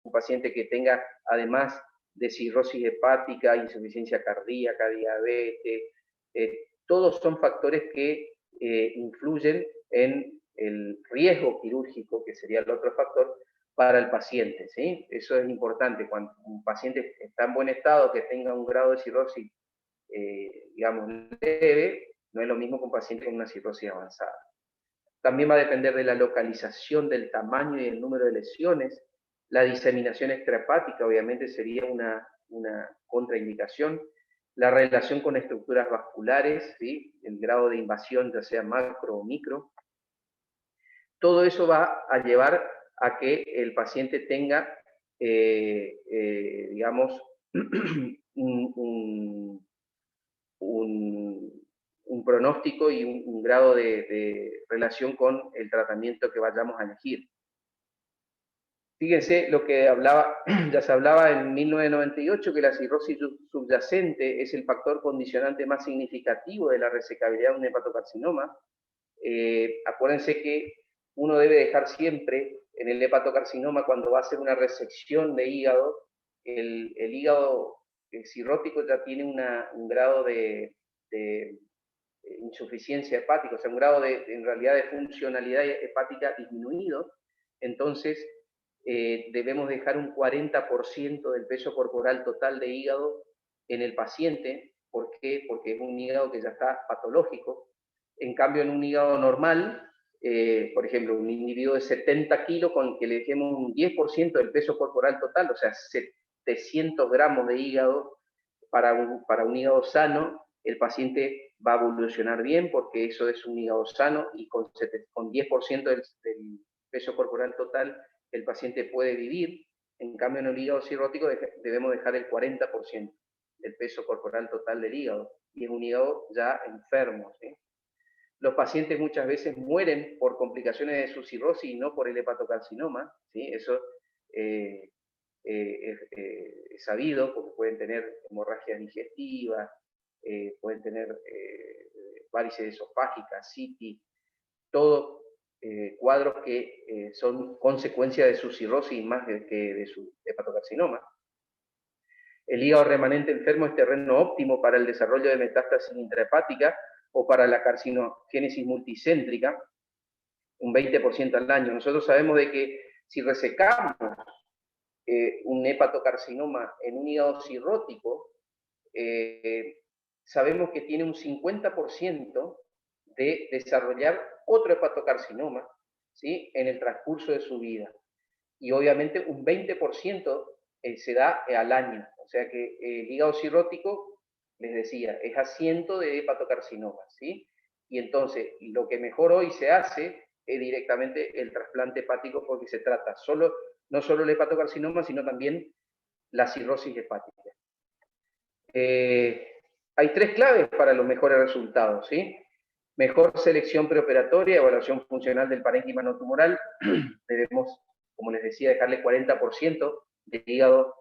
un paciente que tenga, además de cirrosis hepática, insuficiencia cardíaca, diabetes, todos son factores que influyen en el riesgo quirúrgico, que sería el otro factor, para el paciente, ¿sí? Eso es importante. Cuando un paciente está en buen estado, que tenga un grado de cirrosis, digamos, leve, no es lo mismo que un paciente con una cirrosis avanzada. También va a depender de la localización, del tamaño y el número de lesiones. La diseminación extrahepática obviamente sería una contraindicación. La relación con estructuras vasculares, ¿sí? El grado de invasión, ya sea macro o micro. Todo eso va a llevar a que el paciente tenga, digamos, un pronóstico y un grado de relación con el tratamiento que vayamos a elegir. Fíjense lo que ya se hablaba en 1998, que la cirrosis subyacente es el factor condicionante más significativo de la resecabilidad de un hepatocarcinoma. Acuérdense que uno debe dejar siempre en el hepatocarcinoma, cuando va a hacer una resección de hígado, el hígado cirrótico ya tiene un grado de insuficiencia hepática, o sea, un grado en realidad de funcionalidad hepática disminuido. Entonces, debemos dejar un 40% del peso corporal total de hígado en el paciente. ¿Por qué? Porque es un hígado que ya está patológico. En cambio, en un hígado normal, por ejemplo, un individuo de 70 kilos con que le dejemos un 10% del peso corporal total, o sea, 700 gramos de hígado para un hígado sano, el paciente va a evolucionar bien porque eso es un hígado sano y con 10% del peso corporal total el paciente puede vivir. En cambio, en el hígado cirrótico debemos dejar el 40% del peso corporal total del hígado, y es un hígado ya enfermo, ¿sí? Los pacientes muchas veces mueren por complicaciones de su cirrosis y no por el hepatocarcinoma, ¿sí? Eso es sabido, porque pueden tener hemorragias digestivas, pueden tener varices esofágicas, citis, todos cuadros que son consecuencia de su cirrosis más que de su hepatocarcinoma. El hígado remanente enfermo es terreno óptimo para el desarrollo de metástasis intrahepática o para la carcinogénesis multicéntrica, un 20% al año. Nosotros sabemos de que si resecamos un hepatocarcinoma en un hígado cirrótico, sabemos que tiene un 50% de desarrollar otro hepatocarcinoma, ¿sí?, en el transcurso de su vida. Y obviamente un 20% se da al año. O sea que el hígado cirrótico, les decía, es asiento de hepatocarcinomas, ¿sí? Y entonces, lo que mejor hoy se hace es directamente el trasplante hepático, porque se trata no solo el hepatocarcinoma, sino también la cirrosis hepática. Hay 3 claves para los mejores resultados, ¿sí? Mejor selección preoperatoria, evaluación funcional del parénquima no tumoral. Debemos, como les decía, dejarle 40% de hígado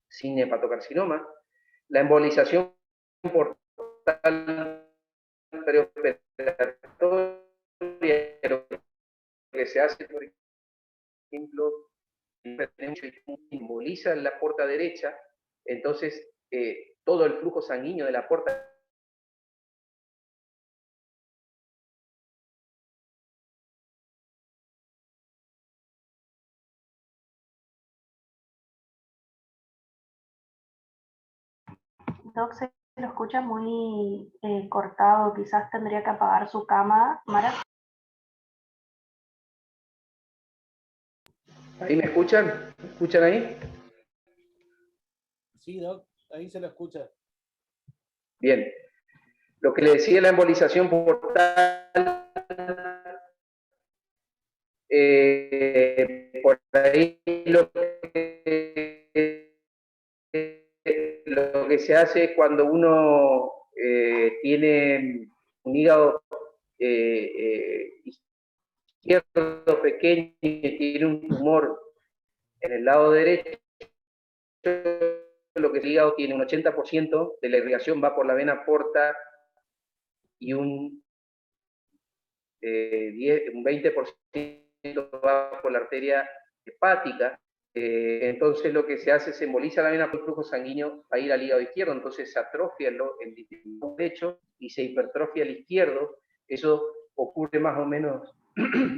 sin hepatocarcinoma. La embolización portal preoperatoria, lo que se hace, por ejemplo, emboliza en la porta derecha, entonces todo el flujo sanguíneo de la porta Doc, se lo escucha muy cortado, quizás tendría que apagar su cámara. Mara. ¿Ahí me escuchan? ¿Me escuchan ahí? Sí, Doc, ahí se lo escucha. Bien. Lo que le decía, la embolización portal, por ahí lo que se hace cuando uno tiene un hígado izquierdo pequeño y tiene un tumor en el lado derecho, lo que el hígado tiene un 80% de la irrigación va por la vena porta y un 20% va por la arteria hepática. Entonces lo que se hace es se emboliza la vena por el flujo sanguíneo a ir al hígado izquierdo, entonces se atrofia el derecho y se hipertrofia el izquierdo. Eso ocurre más o menos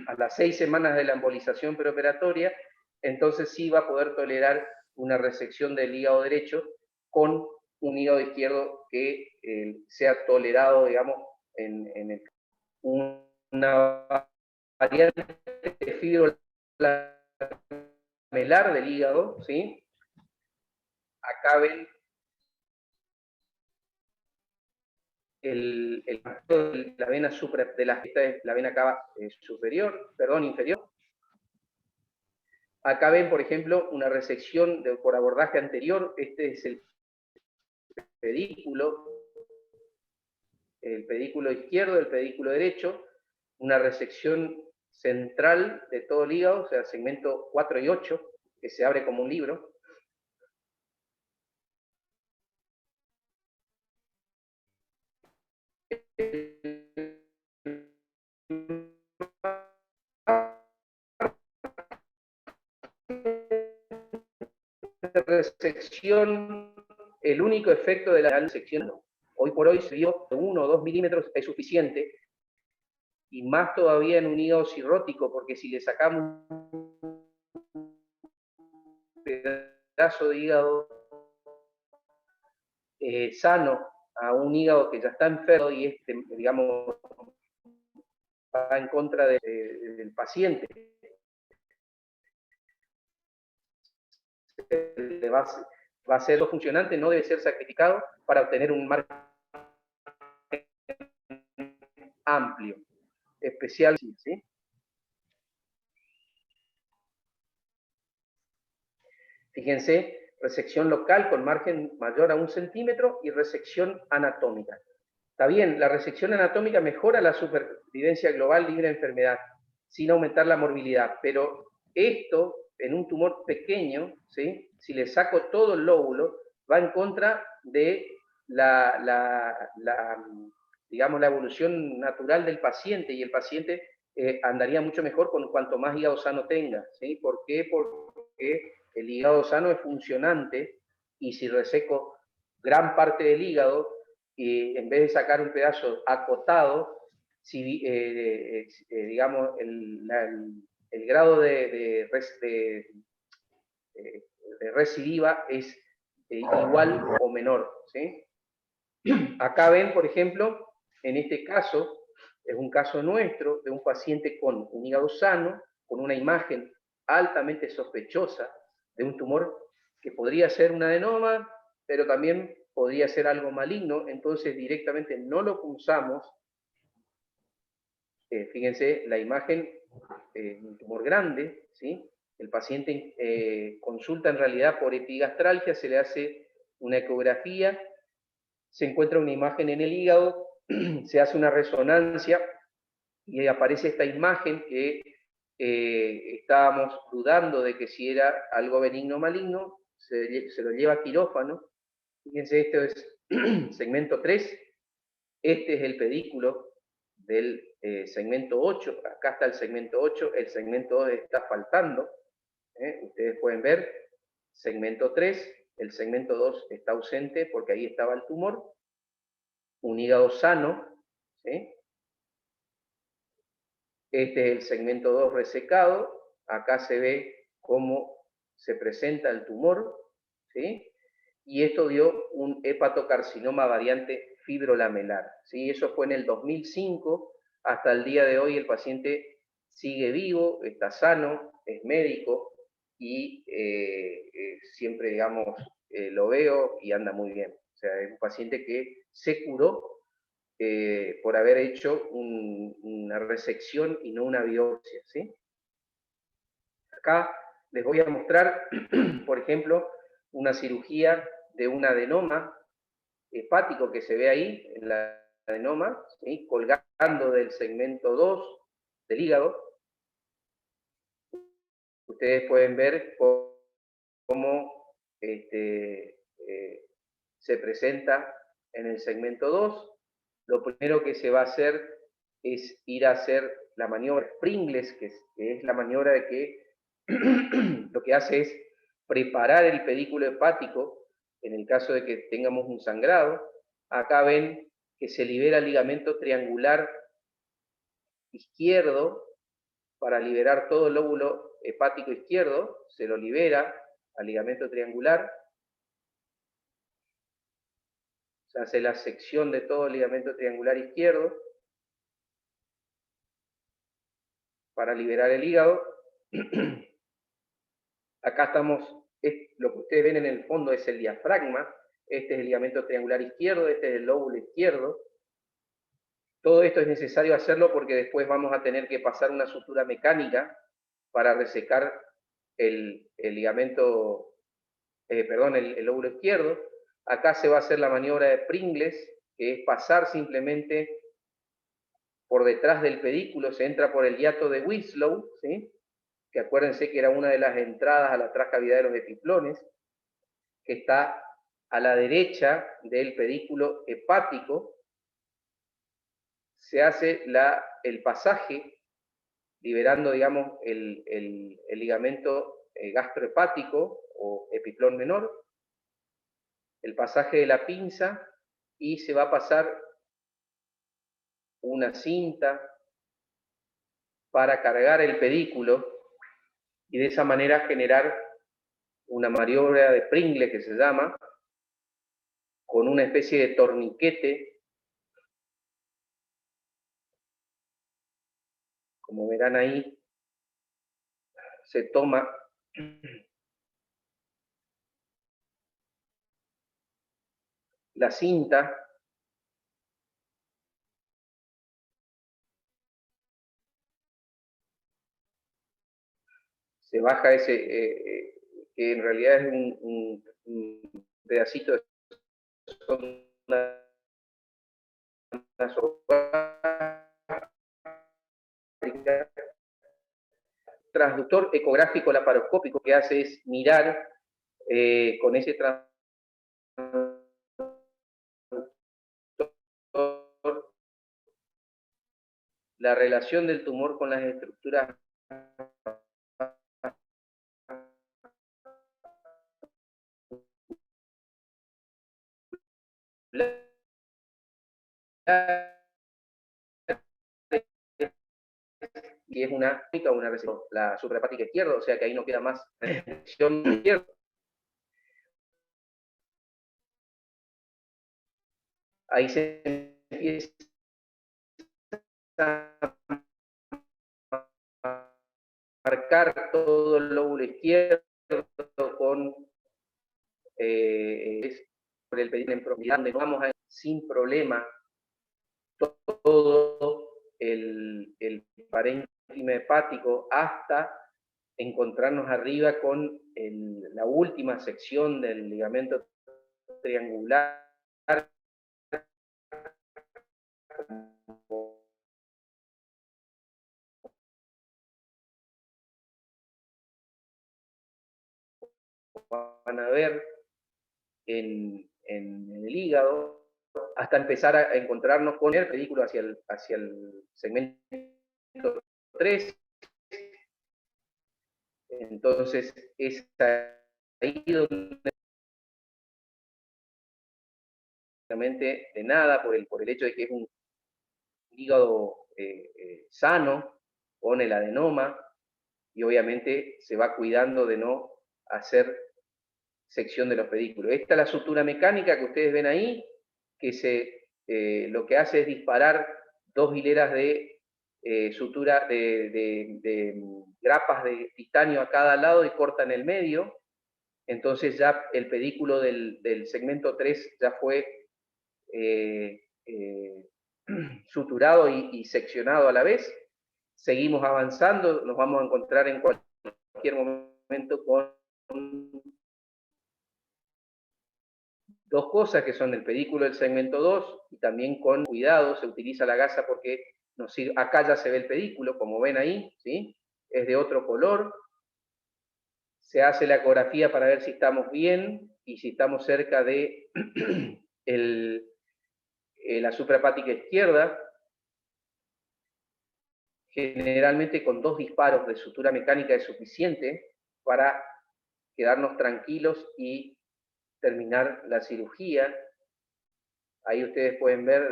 a las 6 semanas de la embolización preoperatoria. Entonces sí va a poder tolerar una resección del hígado derecho con un hígado izquierdo que sea tolerado, digamos, en una variante de fibro lamelar del hígado, ¿sí? Acá ven la vena la vena cava superior, perdón, inferior. Acá ven, por ejemplo, una resección por abordaje anterior. Este es el pedículo izquierdo, el pedículo derecho, una resección central de todo el hígado, o sea, segmento 4 y 8, que se abre como un libro. Resección, el único efecto de la resección, hoy por hoy se dio 1 o 2 milímetros es suficiente, y más todavía en un hígado cirrótico, porque si le sacamos un pedazo de hígado sano a un hígado que ya está enfermo y digamos, va en contra del paciente, va a ser funcionante, no debe ser sacrificado para obtener un margen amplio, especial, ¿sí? Fíjense, resección local con margen mayor a 1 centímetro y resección anatómica. Está bien, la resección anatómica mejora la supervivencia global libre de enfermedad, sin aumentar la morbilidad, pero esto, en un tumor pequeño, ¿sí? Si le saco todo el lóbulo, va en contra de digamos, la evolución natural del paciente, y el paciente andaría mucho mejor con cuanto más hígado sano tenga, ¿sí? ¿Por qué? Porque el hígado sano es funcionante, y si reseco gran parte del hígado, y en vez de sacar un pedazo acotado, si, digamos, el grado de recidiva es igual o menor, ¿sí? Acá ven, por ejemplo, en este caso, es un caso nuestro de un paciente con un hígado sano, con una imagen altamente sospechosa de un tumor que podría ser un adenoma, pero también podría ser algo maligno, entonces directamente no lo punzamos. Fíjense la imagen, un tumor grande, ¿sí? El paciente consulta en realidad por epigastralgia, se le hace una ecografía, se encuentra una imagen en el hígado, se hace una resonancia y aparece esta imagen que estábamos dudando de que si era algo benigno o maligno, se lo lleva a quirófano. Fíjense, esto es segmento 3, este es el pedículo del segmento 8, acá está el segmento 8, el segmento 2 está faltando, ustedes pueden ver, segmento 3, el segmento 2 está ausente porque ahí estaba el tumor, un hígado sano, ¿sí? Este es el segmento 2 resecado, acá se ve cómo se presenta el tumor, ¿sí? Y esto dio un hepatocarcinoma variante fibrolamelar, ¿sí? Eso fue en el 2005, hasta el día de hoy el paciente sigue vivo, está sano, es médico, y siempre, digamos, lo veo y anda muy bien. O sea, es un paciente que se curó por haber hecho una resección y no una biopsia, ¿sí? Acá les voy a mostrar, por ejemplo, una cirugía de un adenoma hepático que se ve ahí, en la adenoma, ¿sí? Colgando del segmento 2 del hígado. Ustedes pueden ver cómo se presenta en el segmento 2. Lo primero que se va a hacer es ir a hacer la maniobra Pringles, que es la maniobra de que lo que hace es preparar el pedículo hepático en el caso de que tengamos un sangrado. Acá ven que se libera el ligamento triangular izquierdo para liberar todo el lóbulo hepático izquierdo, se lo libera al ligamento triangular. Se hace la sección de todo el ligamento triangular izquierdo para liberar el hígado. Acá estamos, lo que ustedes ven en el fondo es el diafragma, este es el ligamento triangular izquierdo, este es el lóbulo izquierdo. Todo esto es necesario hacerlo porque después vamos a tener que pasar una sutura mecánica para resecar el ligamento, el lóbulo izquierdo. Acá se va a hacer la maniobra de Pringles, que es pasar simplemente por detrás del pedículo, se entra por el hiato de Winslow, ¿sí? Que acuérdense que era una de las entradas a la transcavidad de los epiplones, que está a la derecha del pedículo hepático. Se hace el pasaje, liberando, digamos, el ligamento gastrohepático o epiplón menor, el pasaje de la pinza, y se va a pasar una cinta para cargar el pedículo y de esa manera generar una maniobra de Pringle que se llama, con una especie de torniquete, como verán ahí, se toma la cinta. Se baja ese, que en realidad es un pedacito de transductor ecográfico laparoscópico que hace es mirar con ese transductor la relación del tumor con las estructuras y es una recepción, la suprahepática izquierda, o sea que ahí no queda más recepción izquierda. Ahí se empieza a marcar todo el lóbulo izquierdo con por el pedido en profundidad, donde vamos a sin problema todo el parénquima hepático hasta encontrarnos arriba con la última sección del ligamento triangular. Van a ver en el hígado, hasta empezar a encontrarnos con el pedículo hacia el segmento 3. Entonces, es ahí donde de nada, por el hecho de que es un hígado sano, con el adenoma, y obviamente se va cuidando de no hacer sección de los pedículos. Esta es la sutura mecánica que ustedes ven ahí, que lo que hace es disparar 2 hileras de sutura de grapas de titanio a cada lado y corta en el medio. Entonces ya el pedículo del segmento 3 ya fue suturado y seccionado a la vez. Seguimos avanzando, nos vamos a encontrar en cualquier momento con 2 cosas que son el pedículo del segmento 2 y también con cuidado se utiliza la gasa porque acá ya se ve el pedículo, como ven ahí, ¿sí? Es de otro color. Se hace la ecografía para ver si estamos bien y si estamos cerca de la suprahepática izquierda, generalmente con 2 disparos de sutura mecánica es suficiente para quedarnos tranquilos y terminar la cirugía. Ahí ustedes pueden ver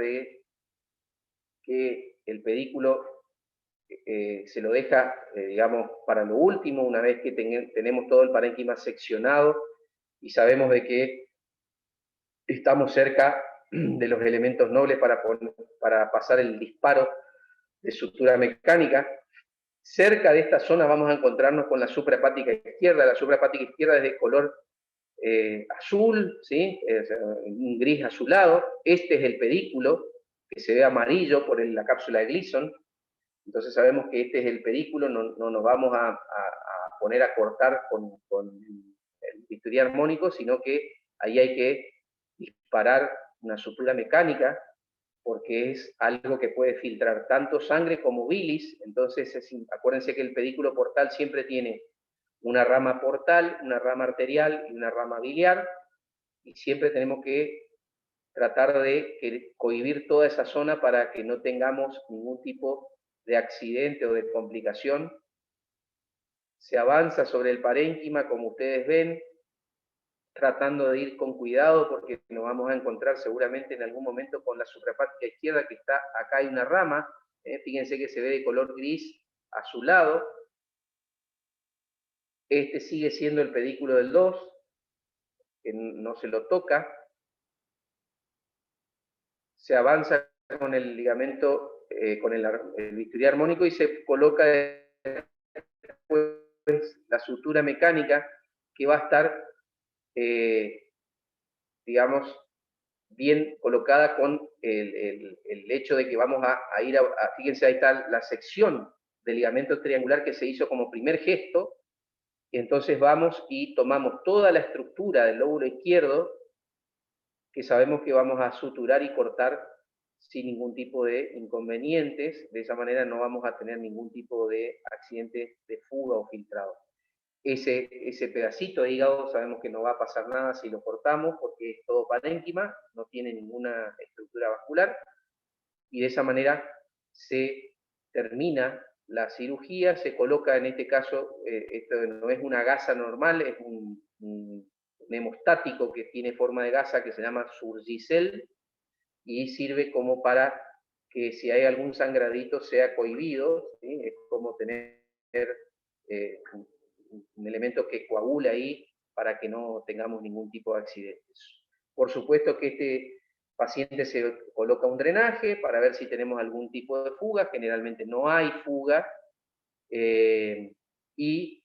que el pedículo se lo deja, digamos, para lo último, una vez que tenemos todo el parénquima seccionado y sabemos de que estamos cerca de los elementos nobles para pasar el disparo de sutura mecánica. Cerca de esta zona vamos a encontrarnos con la suprahepática izquierda. La suprahepática izquierda es de color azul, ¿sí? Es un gris azulado. Este es el pedículo, que se ve amarillo por la cápsula de Gleason. Entonces sabemos que este es el pedículo, no nos vamos a poner a cortar con el bisturí armónico, sino que ahí hay que disparar una sutura mecánica, porque es algo que puede filtrar tanto sangre como bilis. Entonces acuérdense que el pedículo portal siempre tiene una rama portal, una rama arterial y una rama biliar, y siempre tenemos que tratar de cohibir toda esa zona para que no tengamos ningún tipo de accidente o de complicación. Se avanza sobre el parénquima, como ustedes ven, tratando de ir con cuidado porque nos vamos a encontrar seguramente en algún momento con la suprahepática izquierda, que está acá, hay una rama, fíjense que se ve de color gris azulado. Este sigue siendo el pedículo del 2, que no se lo toca. Se avanza con el ligamento, con el bisturí armónico y se coloca después la sutura mecánica que va a estar, digamos, bien colocada con el hecho de que vamos a ir fíjense, ahí está la sección del ligamento triangular que se hizo como primer gesto, y entonces vamos y tomamos toda la estructura del lóbulo izquierdo, que sabemos que vamos a suturar y cortar sin ningún tipo de inconvenientes. De esa manera no vamos a tener ningún tipo de accidente de fuga o filtrado. Ese pedacito de hígado sabemos que no va a pasar nada si lo cortamos, porque es todo parénquima, no tiene ninguna estructura vascular, y de esa manera se termina la cirugía, se coloca en este caso, esto no es una gasa normal, es un hemostático que tiene forma de gasa que se llama Surgicel, y sirve como para que si hay algún sangradito sea cohibido, ¿sí? Es como tener un elemento que coagula ahí para que no tengamos ningún tipo de accidentes. Por supuesto que este paciente se coloca un drenaje para ver si tenemos algún tipo de fuga, generalmente no hay fuga, y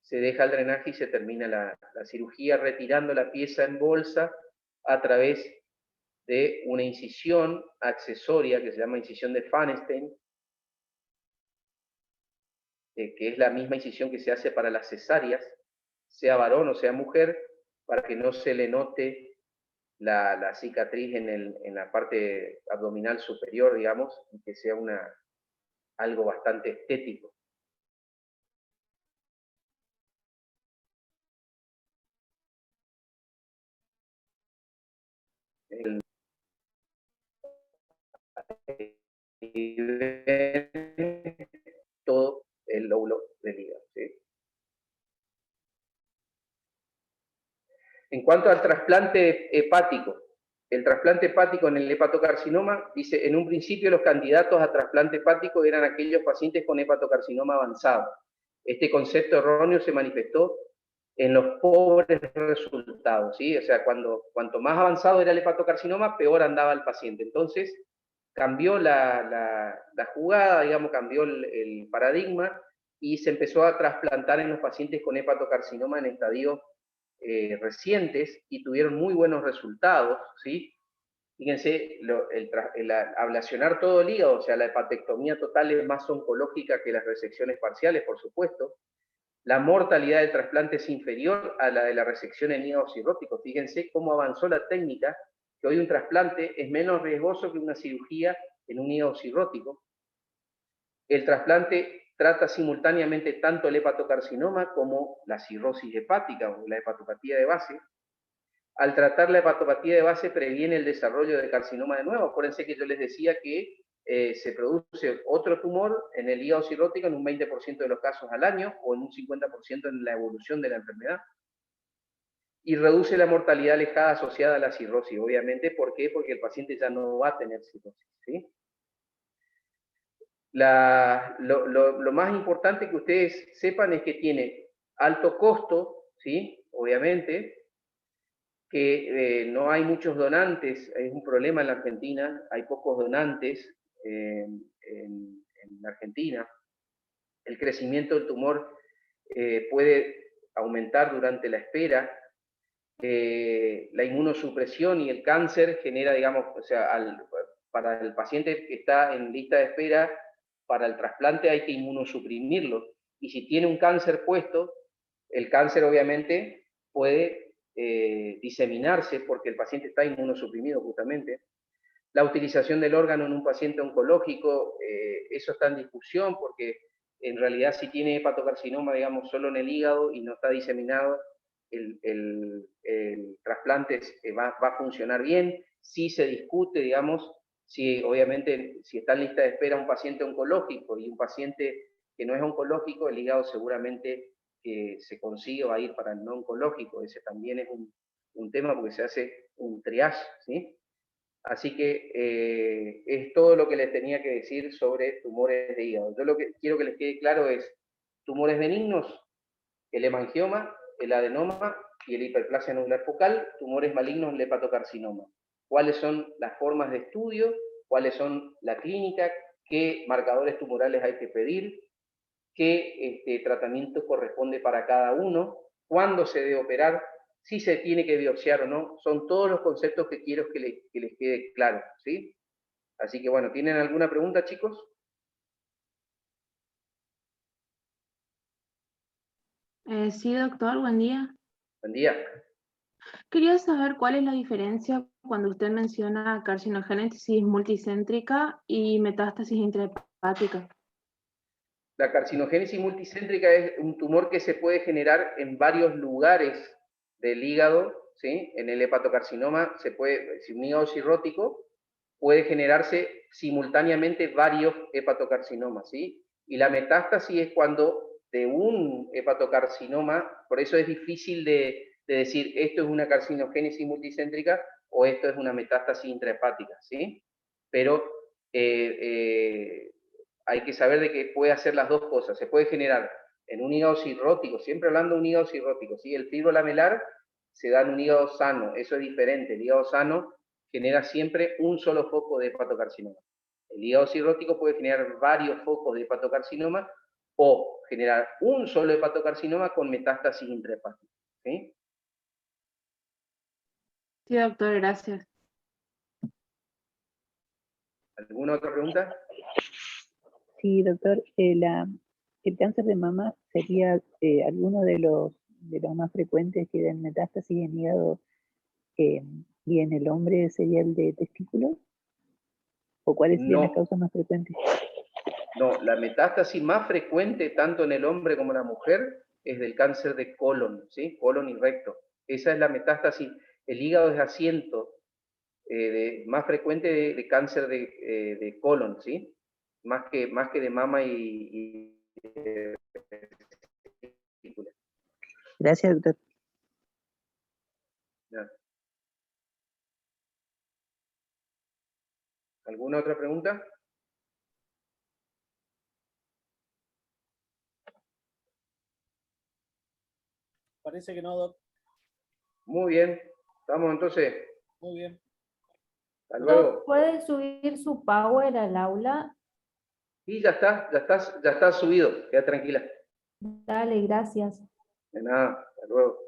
se deja el drenaje y se termina la cirugía retirando la pieza en bolsa a través de una incisión accesoria que se llama incisión de Feinstein, que es la misma incisión que se hace para las cesáreas, sea varón o sea mujer, para que no se le note la cicatriz en la parte abdominal superior, digamos, y que sea algo bastante estético. Todo el lóbulo del hígado, ¿sí? En cuanto al trasplante hepático, el trasplante hepático en el hepatocarcinoma, dice, en un principio los candidatos a trasplante hepático eran aquellos pacientes con hepatocarcinoma avanzado. Este concepto erróneo se manifestó en los pobres resultados, ¿sí? O sea, cuanto más avanzado era el hepatocarcinoma, peor andaba el paciente. Entonces, cambió la jugada, digamos, cambió el paradigma, y se empezó a trasplantar en los pacientes con hepatocarcinoma en estadios recientes, y tuvieron muy buenos resultados, ¿sí? Fíjense, el ablacionar todo el hígado, o sea, la hepatectomía total es más oncológica que las resecciones parciales, por supuesto. La mortalidad del trasplante es inferior a la de la resección en hígado cirrótico. Fíjense cómo avanzó la técnica, que hoy un trasplante es menos riesgoso que una cirugía en un hígado cirrótico. El trasplante trata simultáneamente tanto el hepatocarcinoma como la cirrosis hepática o la hepatopatía de base. Al tratar la hepatopatía de base previene el desarrollo de carcinoma de nuevo. Acuérdense que yo les decía que se produce otro tumor en el hígado cirrótico en un 20% de los casos al año, o en un 50% en la evolución de la enfermedad. Y reduce la mortalidad alejada asociada a la cirrosis, obviamente. ¿Por qué? Porque el paciente ya no va a tener cirrosis, ¿sí? Lo más importante que ustedes sepan es que tiene alto costo, ¿sí? Obviamente, que no hay muchos donantes, es un problema en la Argentina, hay pocos donantes en la Argentina. El crecimiento del tumor puede aumentar durante la espera. La inmunosupresión y el cáncer genera, digamos, o sea, para el paciente que está en lista de espera, para el trasplante hay que inmunosuprimirlo. Y si tiene un cáncer puesto, el cáncer obviamente puede diseminarse porque el paciente está inmunosuprimido justamente. La utilización del órgano en un paciente oncológico, eso está en discusión porque en realidad si tiene hepatocarcinoma, digamos, solo en el hígado y no está diseminado, el trasplante va a funcionar bien. Sí se discute, digamos, si obviamente si está en lista de espera un paciente oncológico y un paciente que no es oncológico, el hígado seguramente se consigue, va a ir para el no oncológico. Ese también es un tema porque se hace un triage, ¿sí? Así que es todo lo que les tenía que decir sobre tumores de hígado. Yo lo que quiero que les quede claro es tumores benignos, el hemangioma, el adenoma y el hiperplasia nodular focal, tumores malignos, el hepatocarcinoma. ¿Cuáles son las formas de estudio? ¿Cuáles son la clínica? ¿Qué marcadores tumorales hay que pedir? ¿Qué tratamiento corresponde para cada uno? ¿Cuándo se debe operar? si se tiene que biopsiar o no, son todos los conceptos que quiero que les quede claro, ¿sí? Así que bueno, ¿tienen alguna pregunta, chicos? Sí, doctor, buen día. Buen día. Quería saber cuál es la diferencia cuando usted menciona carcinogénesis multicéntrica y metástasis intrahepática. La carcinogénesis multicéntrica es un tumor que se puede generar en varios lugares del hígado, ¿sí? En el hepatocarcinoma si un hígado cirrótico, puede generarse simultáneamente varios hepatocarcinomas, ¿sí? Y la metástasis es cuando de un hepatocarcinoma, por eso es difícil de decir esto es una carcinogénesis multicéntrica o esto es una metástasis intrahepática, ¿sí? Pero hay que saber de que puede hacer las dos cosas. Se puede generar en un hígado cirrótico, siempre hablando de un hígado cirrótico, ¿sí? El fibrolamelar se da en un hígado sano, eso es diferente. El hígado sano genera siempre un solo foco de hepatocarcinoma. El hígado cirrótico puede generar varios focos de hepatocarcinoma o generar un solo hepatocarcinoma con metástasis intrahepática, ¿sí? Sí, doctor, gracias. ¿Alguna otra pregunta? Sí, doctor, el cáncer de mama sería alguno de los más frecuentes que dan metástasis en hígado y en el hombre sería el de testículo. ¿O cuáles serían las causas más frecuentes? No, la metástasis más frecuente tanto en el hombre como en la mujer es del cáncer de colon, ¿sí? Colon y recto. Esa es la metástasis. El hígado es asiento más frecuente de cáncer de colon, ¿sí? Más que de mama y testícula. Gracias, doctor. Ya. ¿Alguna otra pregunta? Parece que no, Doc. Muy bien. Estamos entonces. Muy bien. Hasta luego. Doc, ¿puede subir su power al aula? Y ya está subido. Queda tranquila. Dale, gracias. De nada. Hasta luego.